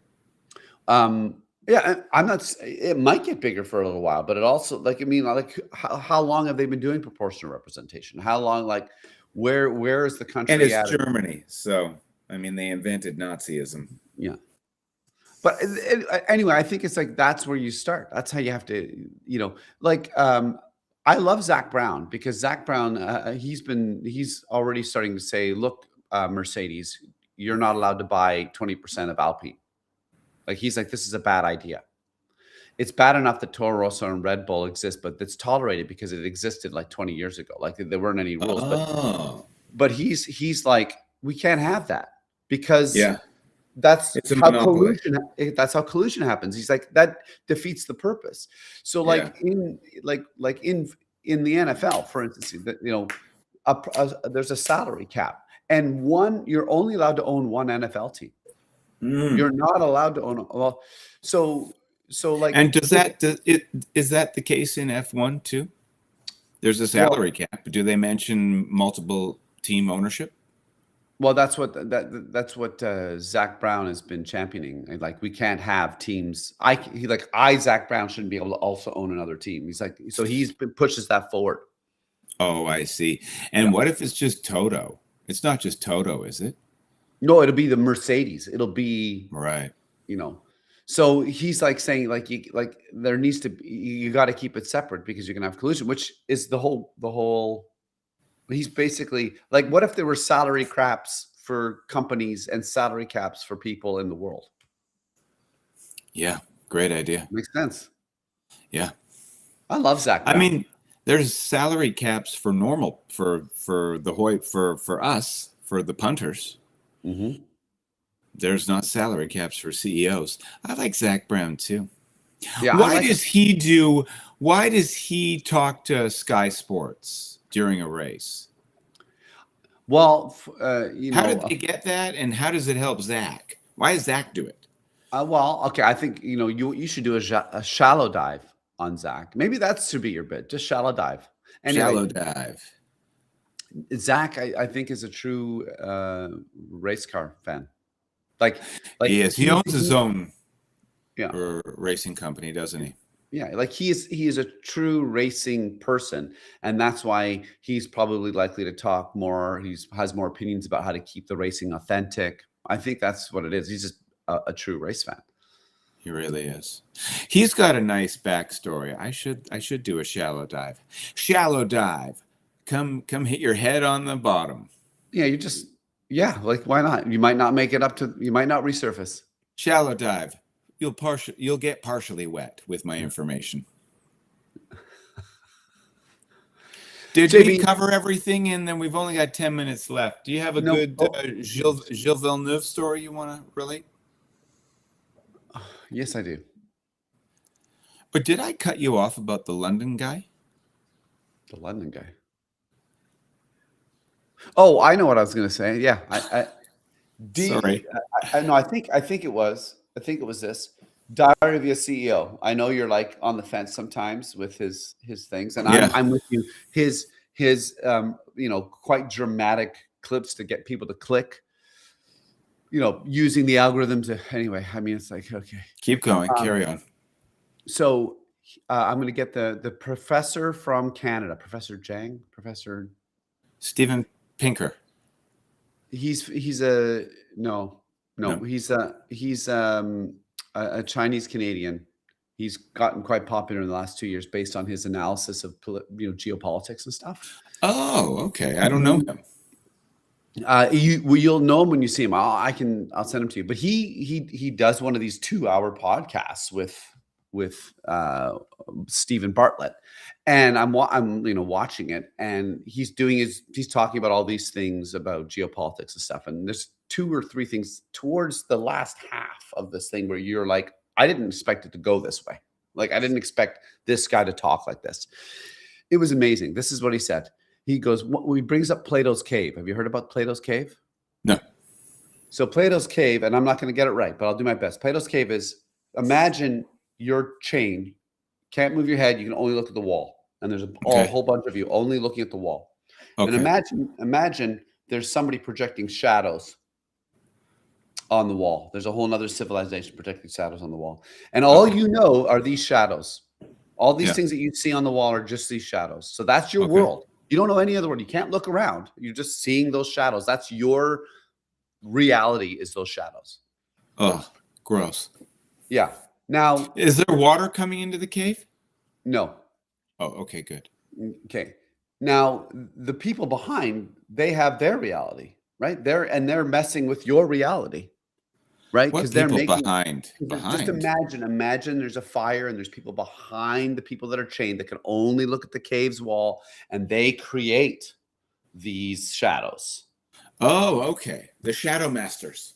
Yeah, I'm not. It might get bigger for a little while, but it also, like, I mean, like, how long have they been doing proportional representation? How long? Like, where is the country And it's at? Germany, so I mean, they invented Nazism. Yeah, but anyway, I think it's like that's where you start. That's how you have to, like. I love Zach Brown, because Zach Brown, he's already starting to say, look, Mercedes, you're not allowed to buy 20% of Alpine. Like, he's like, this is a bad idea. It's bad enough that Toro Rosso and Red Bull exist, but it's tolerated because it existed like 20 years ago. Like, there weren't any rules. But he's like, we can't have that, because that's how collusion. That's how collusion happens. He's like, that defeats the purpose. So like in the NFL, for instance, there's a salary cap, and you're only allowed to own one NFL team. You're not allowed to own so like. And is that the case in F1 too? There's a salary cap. Do they mention multiple team ownership? Well, that's what Zach Brown has been championing. Like, we can't have teams. Zach Brown shouldn't be able to also own another team. He's like, so pushes that forward. Oh, I see. And what if it's just Toto? It's not just Toto, is it? No, it'll be the Mercedes. It'll be right. So he's like saying, like, there needs to be, you got to keep it separate, because you can have collusion, which is the whole. He's basically like, what if there were salary caps for companies and salary caps for people in the world? Yeah, great idea. Makes sense. Yeah, I love Zach Brown. I mean, there's salary caps for us, for the punters. Mm-hmm. There's not salary caps for CEOs. I like Zach Brown too. Yeah. Why does he talk to Sky Sports during a race? Well, how did they get that, and how does it help Zach? Why does Zach do it? Well, okay, I think you should do a shallow dive on Zach. Maybe that should be your bit, just shallow dive. Anyway, shallow dive. Zach, I think, is a true race car fan. Like he is. He owns his own racing company, doesn't he? Yeah, like he is a true racing person, and that's why he's probably likely to talk more. He has more opinions about how to keep the racing authentic. I think that's what it is. He's just a true race fan. He really is. He's got a nice backstory. I should do a shallow dive. Shallow dive. Come hit your head on the bottom. Yeah, like, why not? You might not make it up to. You might not resurface. Shallow dive. you'll get partially wet with my information. Did we JB, cover everything? And then we've only got 10 minutes left. Do you have a no. good Gilles Villeneuve story you want to relate? Yes, I do. But did I cut you off about the London guy? The London guy. Oh, I know what I was going to say. Yeah, Sorry. No, I think it was this Diary of a CEO. I know you're like on the fence sometimes with his things, and Yeah. I'm with you. His quite dramatic clips to get people to click. Using the algorithm to anyway. I mean, it's like okay. Keep going. Carry on. So I'm going to get the professor from Canada, Professor Steven Pinker. He's a no. He's a Chinese Canadian. He's gotten quite popular in the last 2 years based on his analysis of geopolitics and stuff. Oh, okay. I don't know him. You'll know him when you see him. I'll send him to you. But he does one of these 2-hour podcasts with Stephen Bartlett, and I'm watching it, and he's talking about all these things about geopolitics and stuff, and there's 2 or 3 things towards the last half of this thing where you're like, I didn't expect it to go this way. Like I didn't expect this guy to talk like this. It was amazing. This is what he said. He goes, he brings up Plato's cave. Have you heard about Plato's cave? No. So Plato's cave, and I'm not going to get it right, but I'll do my best. Plato's cave is, imagine you're chained, can't move your head. You can only look at the wall. And there's a whole bunch of you only looking at the wall. Okay. And imagine there's somebody projecting shadows on the wall. There's a whole nother civilization projecting shadows on the wall. And all you know are these shadows. All these things that you see on the wall are just these shadows. So that's your world. You don't know any other world. You can't look around. You're just seeing those shadows. That's your reality, is those shadows. Oh, gross. Yeah. Now, is there water coming into the cave? No. Oh, okay, good. Okay. Now, the people behind, they have their reality, right? They're messing with your reality, right? Because they're making behind. Just imagine there's a fire and there's people behind the people that are chained that can only look at the cave's wall, and they create these shadows. Oh, okay. The shadow masters.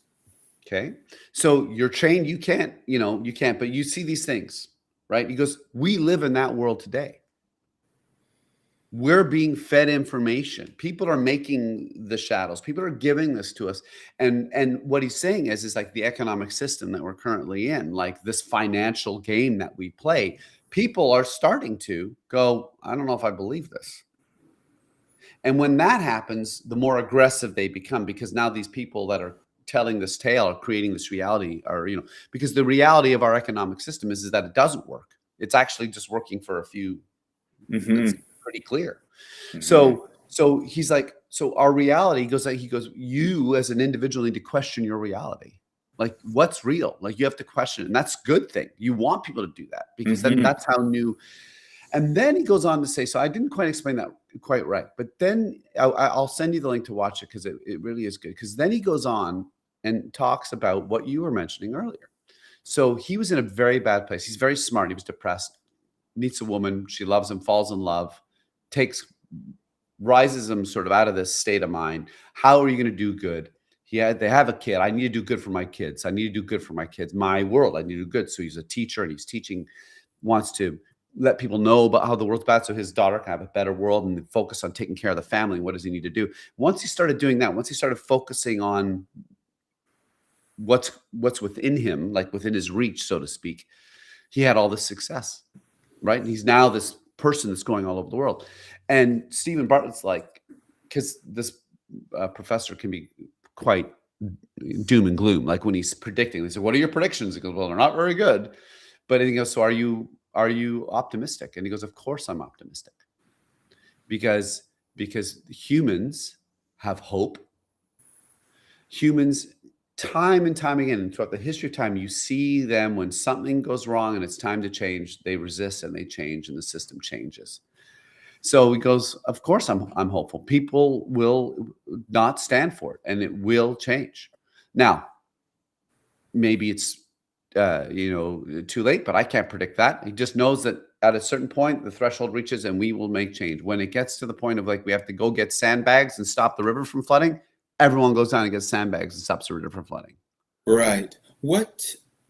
Okay. So you're chained, you can't, but you see these things, right? He goes, we live in that world today. We're being fed information. People are making the shadows. People are giving this to us. And what he's saying is like the economic system that we're currently in, like this financial game that we play, people are starting to go, I don't know if I believe this. And when that happens, the more aggressive they become, because now these people that are telling this tale or creating this reality are, because the reality of our economic system is that it doesn't work. It's actually just working for a few. It's pretty clear. So he's like, so our reality he goes, you as an individual need to question your reality. Like, what's real? Like, you have to question it. And that's a good thing. You want people to do that because that's how new. And then he goes on to say, so I didn't quite explain that quite right, but then I'll send you the link to watch it because it really is good. Because then he goes on and talks about what you were mentioning earlier. So he was in a very bad place. He's very smart. He was depressed, meets a woman. She loves him, falls in love, rises him sort of out of this state of mind. How are you going to do good? They have a kid. I need to do good for my kids. I need to do good for my kids. My world, I need to do good. So he's a teacher and he's teaching, wants to let people know about how the world's bad so his daughter can have a better world and focus on taking care of the family. What does he need to do? Once he started doing that, once he started focusing on what's within him, like within his reach, so to speak, he had all this success, right? And he's now this person that's going all over the world. And Stephen Bartlett's like, because this professor can be quite doom and gloom. Like when he's predicting, they say, what are your predictions? He goes, well, they're not very good. But he goes, so are you optimistic? And he goes, of course I'm optimistic. Because humans have hope. Humans, time and time again, and throughout the history of time, you see them when something goes wrong and it's time to change, they resist and they change and the system changes. So he goes, of course I'm hopeful. People will not stand for it and it will change. Now, maybe it's too late, but I can't predict that. He just knows that at a certain point, the threshold reaches and we will make change. When it gets to the point of like, we have to go get sandbags and stop the river from flooding, everyone goes down and gets sandbags and stops the river from flooding. Right.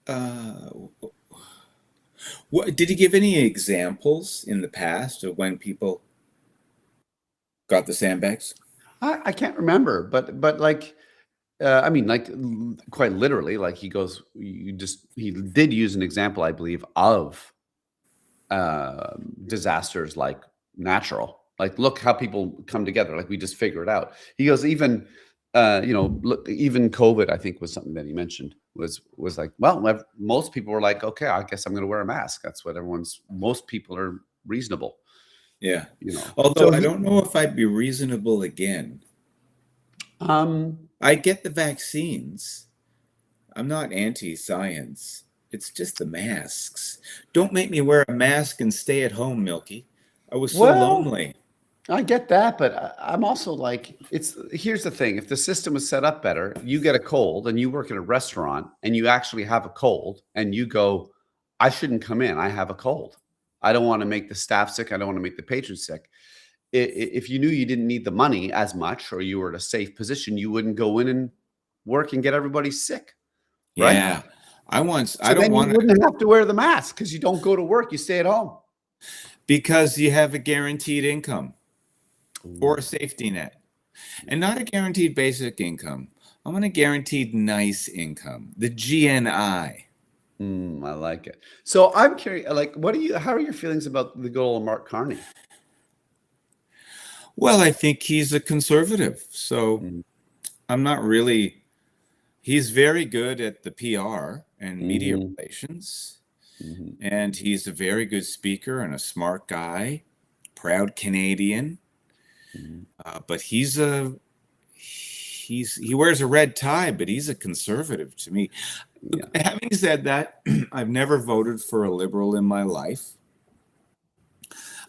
Uh, what did he give any examples in the past of when people got the sandbags? I can't remember, but like, I mean, like quite literally, like he did use an example, I believe, of disasters like natural. Like, look how people come together. Like we just figure it out. He goes, even look, even COVID, I think was something that he mentioned was like, well, most people were like, okay, I guess I'm going to wear a mask. That's what most people are reasonable. Yeah. You know, Although so I don't know if I'd be reasonable again. I get the vaccines. I'm not anti-science. It's just the masks. Don't make me wear a mask and stay at home, Milky. I was so well, lonely. I get that, but I'm also like, here's the thing. If the system was set up better, you get a cold and you work at a restaurant and you actually have a cold and you go, I shouldn't come in. I have a cold. I don't want to make the staff sick. I don't want to make the patrons sick. If you knew you didn't need the money as much or you were in a safe position, you wouldn't go in and work and get everybody sick, right? Yeah. I So don't then you want to, wouldn't have to wear the mask because you don't go to work. You stay at home. because you have a guaranteed income or a Ooh. safety net. And not a guaranteed basic income. I want a guaranteed nice income, the GNI. I like it. So I'm curious, like, how are your feelings about the good old Mark Carney? Well, I think he's a conservative. So Mm, I'm not really, he's very good at the PR and media mhm, relations. mhm, And he's a very good speaker and a smart guy, proud Canadian. mhm. But he wears a red tie, but he's a conservative to me. Yeah. Having said that, I've never voted for a liberal in my life.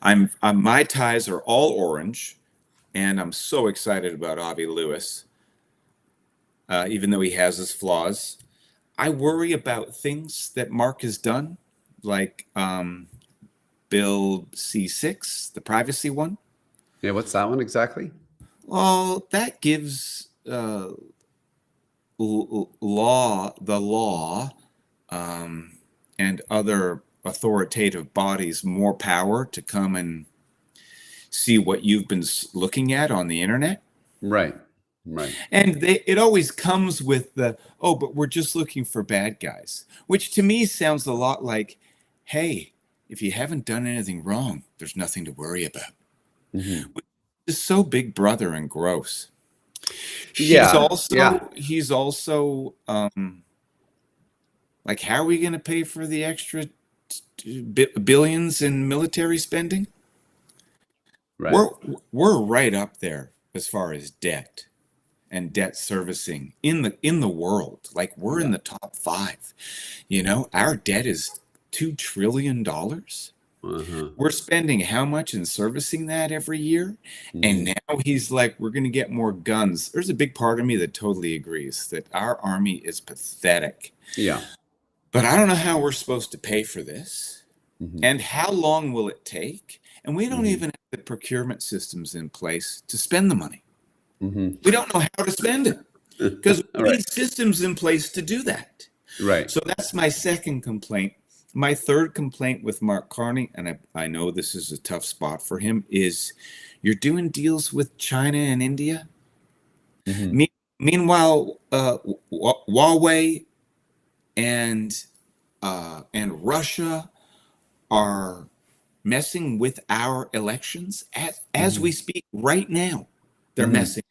My ties are all orange, and I'm so excited about Avi Lewis, even though he has his flaws. I worry about things that Mark has done, like Bill C6, the privacy one. Yeah. What's that one exactly? Well, that gives the law and other authoritative bodies more power to come and see what you've been looking at on the internet. Right. Right. And it always comes with oh, but we're just looking for bad guys, which to me sounds a lot like, hey, if you haven't done anything wrong, there's nothing to worry about. Mhm. It's so big brother and gross. Yeah. Yeah. He's also like, how are we going to pay for the extra billions in military spending? Right. We're right up there as far as debt and debt servicing in the world. Like, we're in Yeah. the top 5. Our debt is $2 trillion. Uh-huh. We're spending how much in servicing that every year? And Mhm. now he's like, we're going to get more guns. There's a big part of me that totally agrees that our army is pathetic. Yeah. But I don't know how we're supposed to pay for this. Mhm. And how long will it take? And we don't Mhm. even have the procurement systems in place to spend the money. Mhm. We don't know how to spend it because All we right. need systems in place to do that. Right. So that's my second complaint. My third complaint with Mark Carney, and I know this is a tough spot for him, is you're doing deals with China and India. Mhm. Meanwhile, Huawei and Russia are messing with our elections as we Mhm. speak right now. They're Mhm. messing.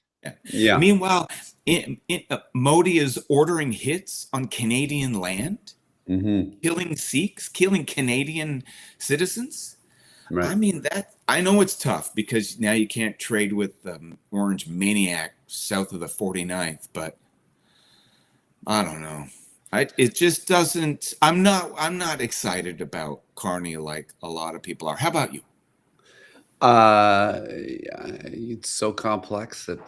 Yeah. Meanwhile, Modi is ordering hits on Canadian land, Mhm. killing Sikhs, killing Canadian citizens. I Right. mean, that I know it's tough because now you can't trade with the orange maniac south of the 49th, but I don't know. It just doesn't. I'm not excited about Carney like a lot of people are. How about you? Yeah, it's so complex that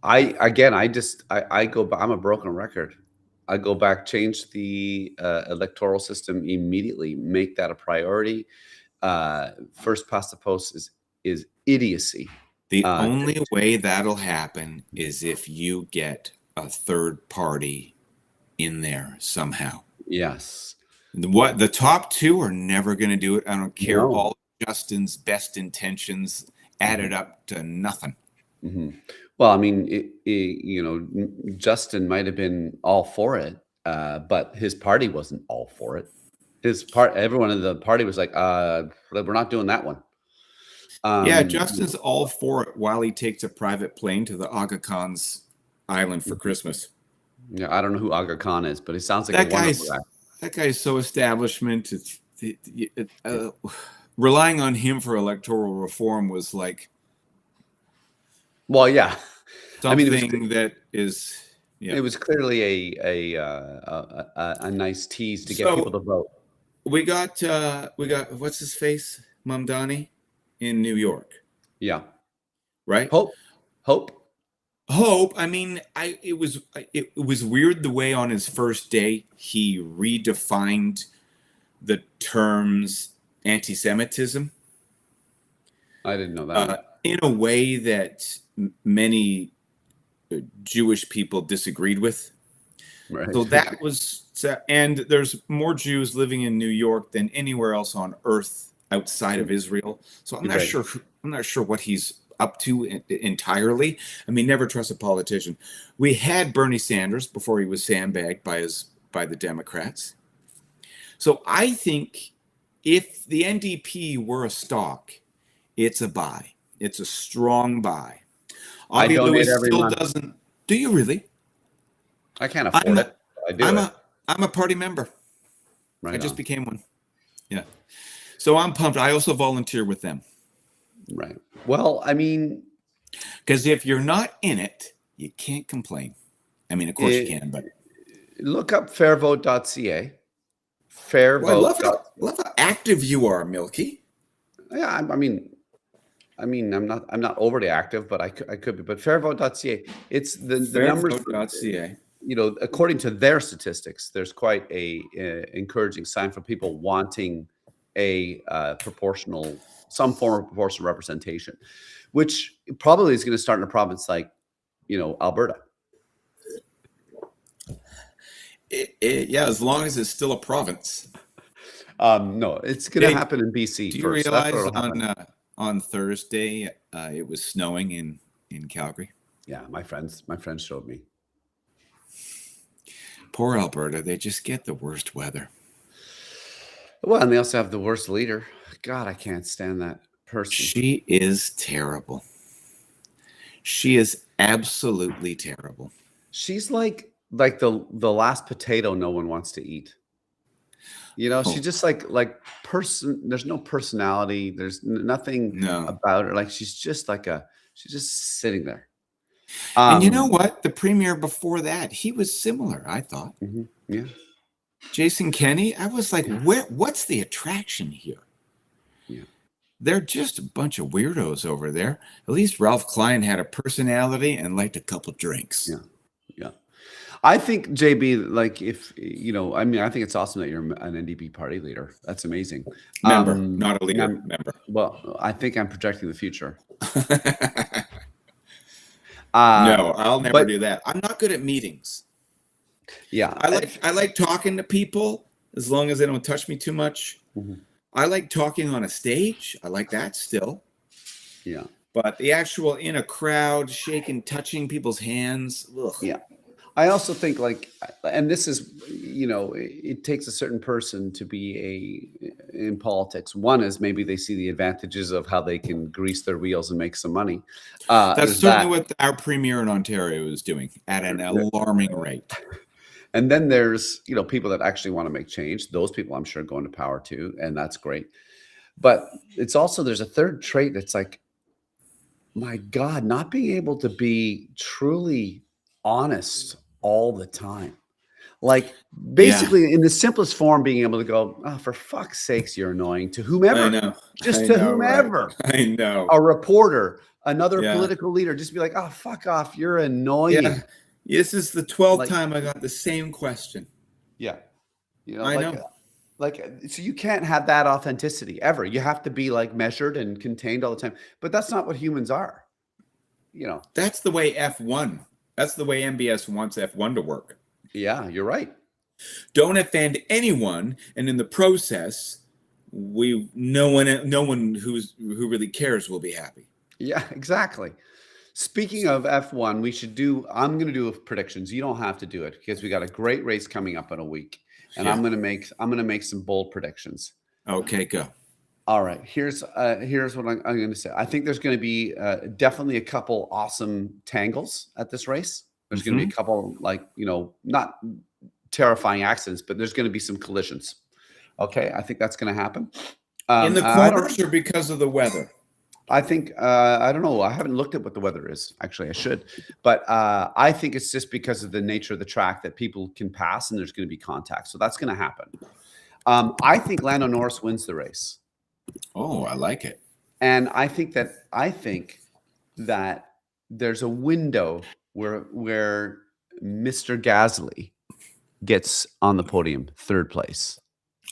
I again, I go, I'm a broken record. I go back, change the electoral system immediately, make that a priority. First past the post is idiocy. The only way that'll happen is if you get a third party in there somehow. Yes. What the top two are never going to do it. I don't care. No. All Justin's best intentions added up to nothing. Well, I mean, you know, Justin might have been all for it, but his party wasn't all for it. Everyone in the party was like, we're not doing that one. Yeah, Justin's all for it while he takes a private plane to the Aga Khan's island for Christmas. Yeah, I don't know who Aga Khan is, but he sounds like a wonderful guy. That guy's so establishment. Relying on him for electoral reform was like, well, yeah, something I mean, that is. Yeah. It was clearly a nice tease to get people to vote. We got what's his face, Mamdani, in New York. Yeah. Right. Hope. I mean, it was weird the way on his first day he redefined the terms anti-Semitism. I didn't know that. In a way that many Jewish people disagreed with. Right. So that was, and there's more Jews living in New York than anywhere else on earth outside of Israel. So I'm not sure what he's up to entirely. I mean, never trust a politician. We had Bernie Sanders before he was sandbagged by the Democrats. So I think if the NDP were a stock, it's a buy. It's a strong buy. I donate every month. Doesn't. Do you really? I can't afford it. I do. I'm a party member. Right. I just became one. Yeah. So I'm pumped. I also volunteer with them. Right. Well, I mean, because if you're not in it, you can't complain. I mean, of course you can, but look up fairvote.ca. Fairvote. I love how active you are, Milky. Yeah, I mean, I'm not overly active, but I could be. But fairvote.ca. It's the numbers. Fairvote.ca. You know, according to their statistics, there's quite a encouraging sign for people wanting a some form of proportional representation, which probably is going to start in a province like, you know, Alberta. Yeah, as long as it's still a province. No, it's going to happen in BC. Do you realize on Thursday it was snowing in Calgary? Yeah, my friends showed me. Poor Alberta, they just get the worst weather. Well, and they also have the worst leader. God, I can't stand that person. She is terrible. She is absolutely terrible. She's like the last potato no one wants to eat. You know, she's just like there's no personality. There's nothing about her. Like she's just sitting there. And you know what? The premier before that, he was similar, I thought. Yeah. Jason Kenney, I was like, what's the attraction here? Yeah. They're just a bunch of weirdos over there. At least Ralph Klein had a personality and liked a couple drinks. Yeah. Yeah. I think, JB, like if, you know, I mean, I think it's awesome that you're an NDP party leader. That's amazing. Member, not a leader, member. Well, I think I'm projecting the future. No, I'll never do that. I'm not good at meetings. Yeah. I like talking to people as long as they don't touch me too much. I like talking on a stage. I like that still. Yeah. But the actual in a crowd, shaking, touching people's hands. Ugh. Yeah. I also think and this is, you know, it takes a certain person to be in politics. One is maybe they see the advantages of how they can grease their wheels and make some money. That's certainly what our premier in Ontario is doing at an alarming rate. And then there's, you know, people that actually want to make change. Those people I'm sure go into power too. And that's great. But it's also, there's a third trait that's like, my God, not being able to be truly honest all the time. Like basically in the simplest form, being able to go, oh, for fuck's sakes, you're annoying to whomever. I know. Just to whomever. Right? I know. A reporter, another political leader, just be like, oh, fuck off. You're annoying. This is the 12th Like, time I got the same question. yeah, I know. so you can't have that authenticity ever. You have to be like measured and contained all the time. But that's not what humans are. That's the way F1. That's the way MBS wants F1 to work. Yeah, you're right. Don't offend anyone, and in the process, no one who really cares will be happy. Yeah, exactly. Speaking of F1, I'm going to do predictions. You don't have to do it because we got a great race coming up in a week, and Yeah. I'm going to make some bold predictions. Okay, go. All right. Here's what I'm going to say. I think there's going to be definitely a couple awesome tangles at this race. There's going to be a couple, not terrifying accidents, but there's going to be some collisions. Okay, I think that's going to happen. In the corners or because of the weather? I think I don't know. I haven't looked at what the weather is. Actually, I should. But I think it's just because of the nature of the track that people can pass, and there's going to be contact. So that's going to happen. I think Lando Norris wins the race. Oh, I like it. And I think that there's a window where Mr. Gasly gets on the podium, third place.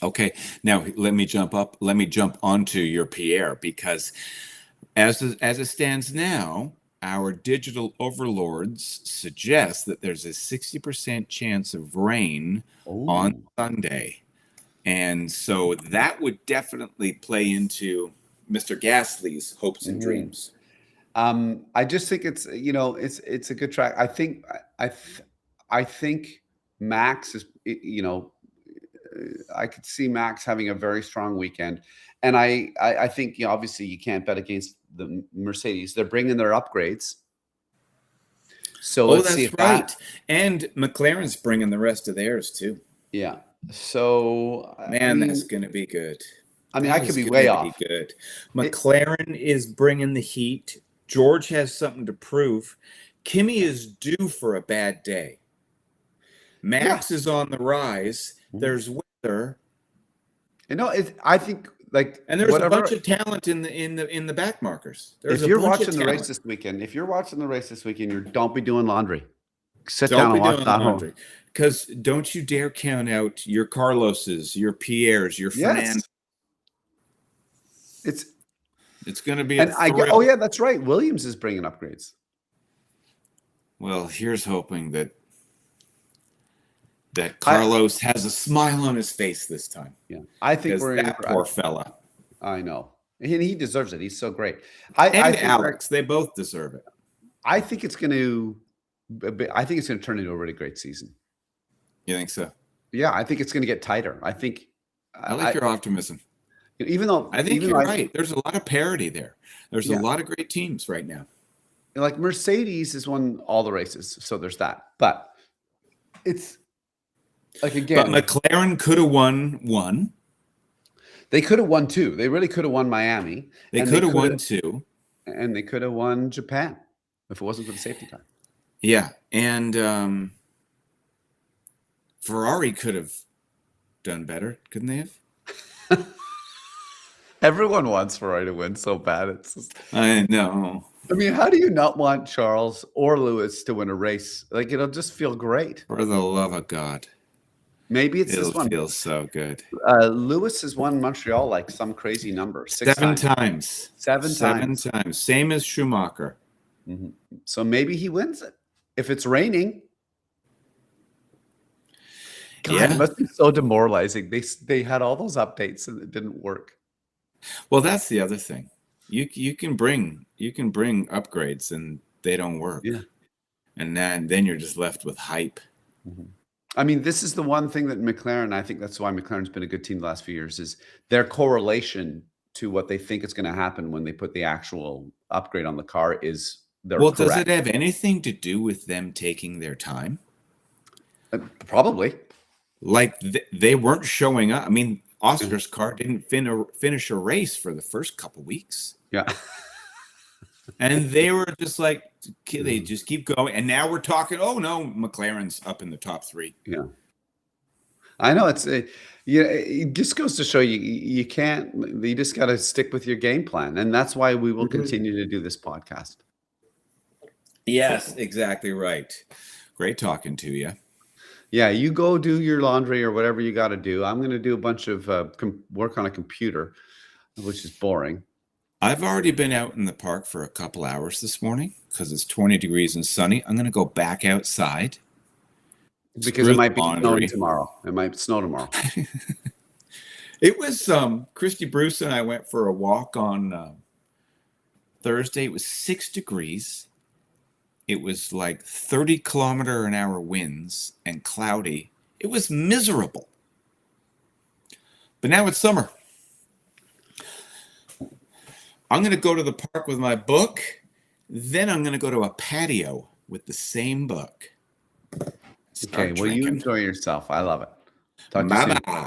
Okay, now let me jump onto your Pierre, because as it stands now, our digital overlords suggest that there's a 60% chance of rain on Sunday. And so that would definitely play into Mr. Gasly's hopes and dreams. I just think it's a good track. I think Max is I could see Max having a very strong weekend, and I think obviously you can't bet against the Mercedes. They're bringing their upgrades, so let's see if right. And McLaren's bringing the rest of theirs too. Yeah. So that's going to be good. I could be way off. Good. McLaren is bringing the heat. George has something to prove. Kimi is due for a bad day. Max is on the rise. There's weather. I think and there's a bunch of talent in the back markers. If you're watching the race this weekend, you don't be doing laundry. Sit down and watch that home. Because don't you dare count out your Carloses, your Pierres, your Fernandes. It's going to be oh yeah, that's right. Williams is bringing upgrades. Well, here's hoping that Carlos has a smile on his face this time. Yeah, I think we're that poor fella. I know, and he deserves it. He's so great. I think Alex, they both deserve it. I think it's going to turn into a really great season. You think so? Yeah, I think it's going to get tighter. I like your optimism. Even though I think you're right. There's a lot of parity there. There's a lot of great teams right now. Like Mercedes has won all the races, so there's that. But it's like, again, but McLaren could have won one. They could have won two. They really could have won Miami. They could have won two. And they could have won Japan if it wasn't for the safety car. Yeah. And Ferrari could have done better, couldn't they have? Everyone wants Ferrari to win so bad. It's just, I know. I mean, how do you not want Charles or Lewis to win a race? Like, it'll just feel great. For the love of God. Maybe it's this one. It feels so good. Lewis has won Montreal like some crazy number. Seven times. Seven times. Same as Schumacher. Mm-hmm. So maybe he wins it. If it's raining. God, it must be so demoralizing. They had all those updates and it didn't work. Well, that's the other thing. You can bring upgrades and they don't work. Yeah. And then you're just left with hype. Mm-hmm. I mean, this is the one thing that McLaren, I think that's why McLaren's been a good team the last few years, is their correlation to what they think is going to happen when they put the actual upgrade on the car is correct. Does it have anything to do with them taking their time? Probably. Like they weren't showing up. I mean, Oscar's car didn't finish a race for the first couple weeks. Yeah. And they were just like, they just keep going. And now we're talking, oh no, McLaren's up in the top 3. Yeah. I know it just goes to show you just got to stick with your game plan. And that's why we will continue to do this podcast. Yes, exactly right. Great talking to you. Yeah, you go do your laundry or whatever you got to do. I'm going to do a bunch of work on a computer, which is boring. I've already been out in the park for a couple hours this morning because it's 20 degrees and sunny. I'm going to go back outside. Because it might be snowing laundry. tomorrow. It might snow tomorrow. It was Christy Bruce and I went for a walk on Thursday. It was 6 degrees. It was like 30-kilometer-an-hour winds and cloudy. It was miserable. But now it's summer. I'm going to go to the park with my book. Then I'm going to go to a patio with the same book. Okay, well, you enjoy yourself. I love it. Talk to you soon. Bye-bye.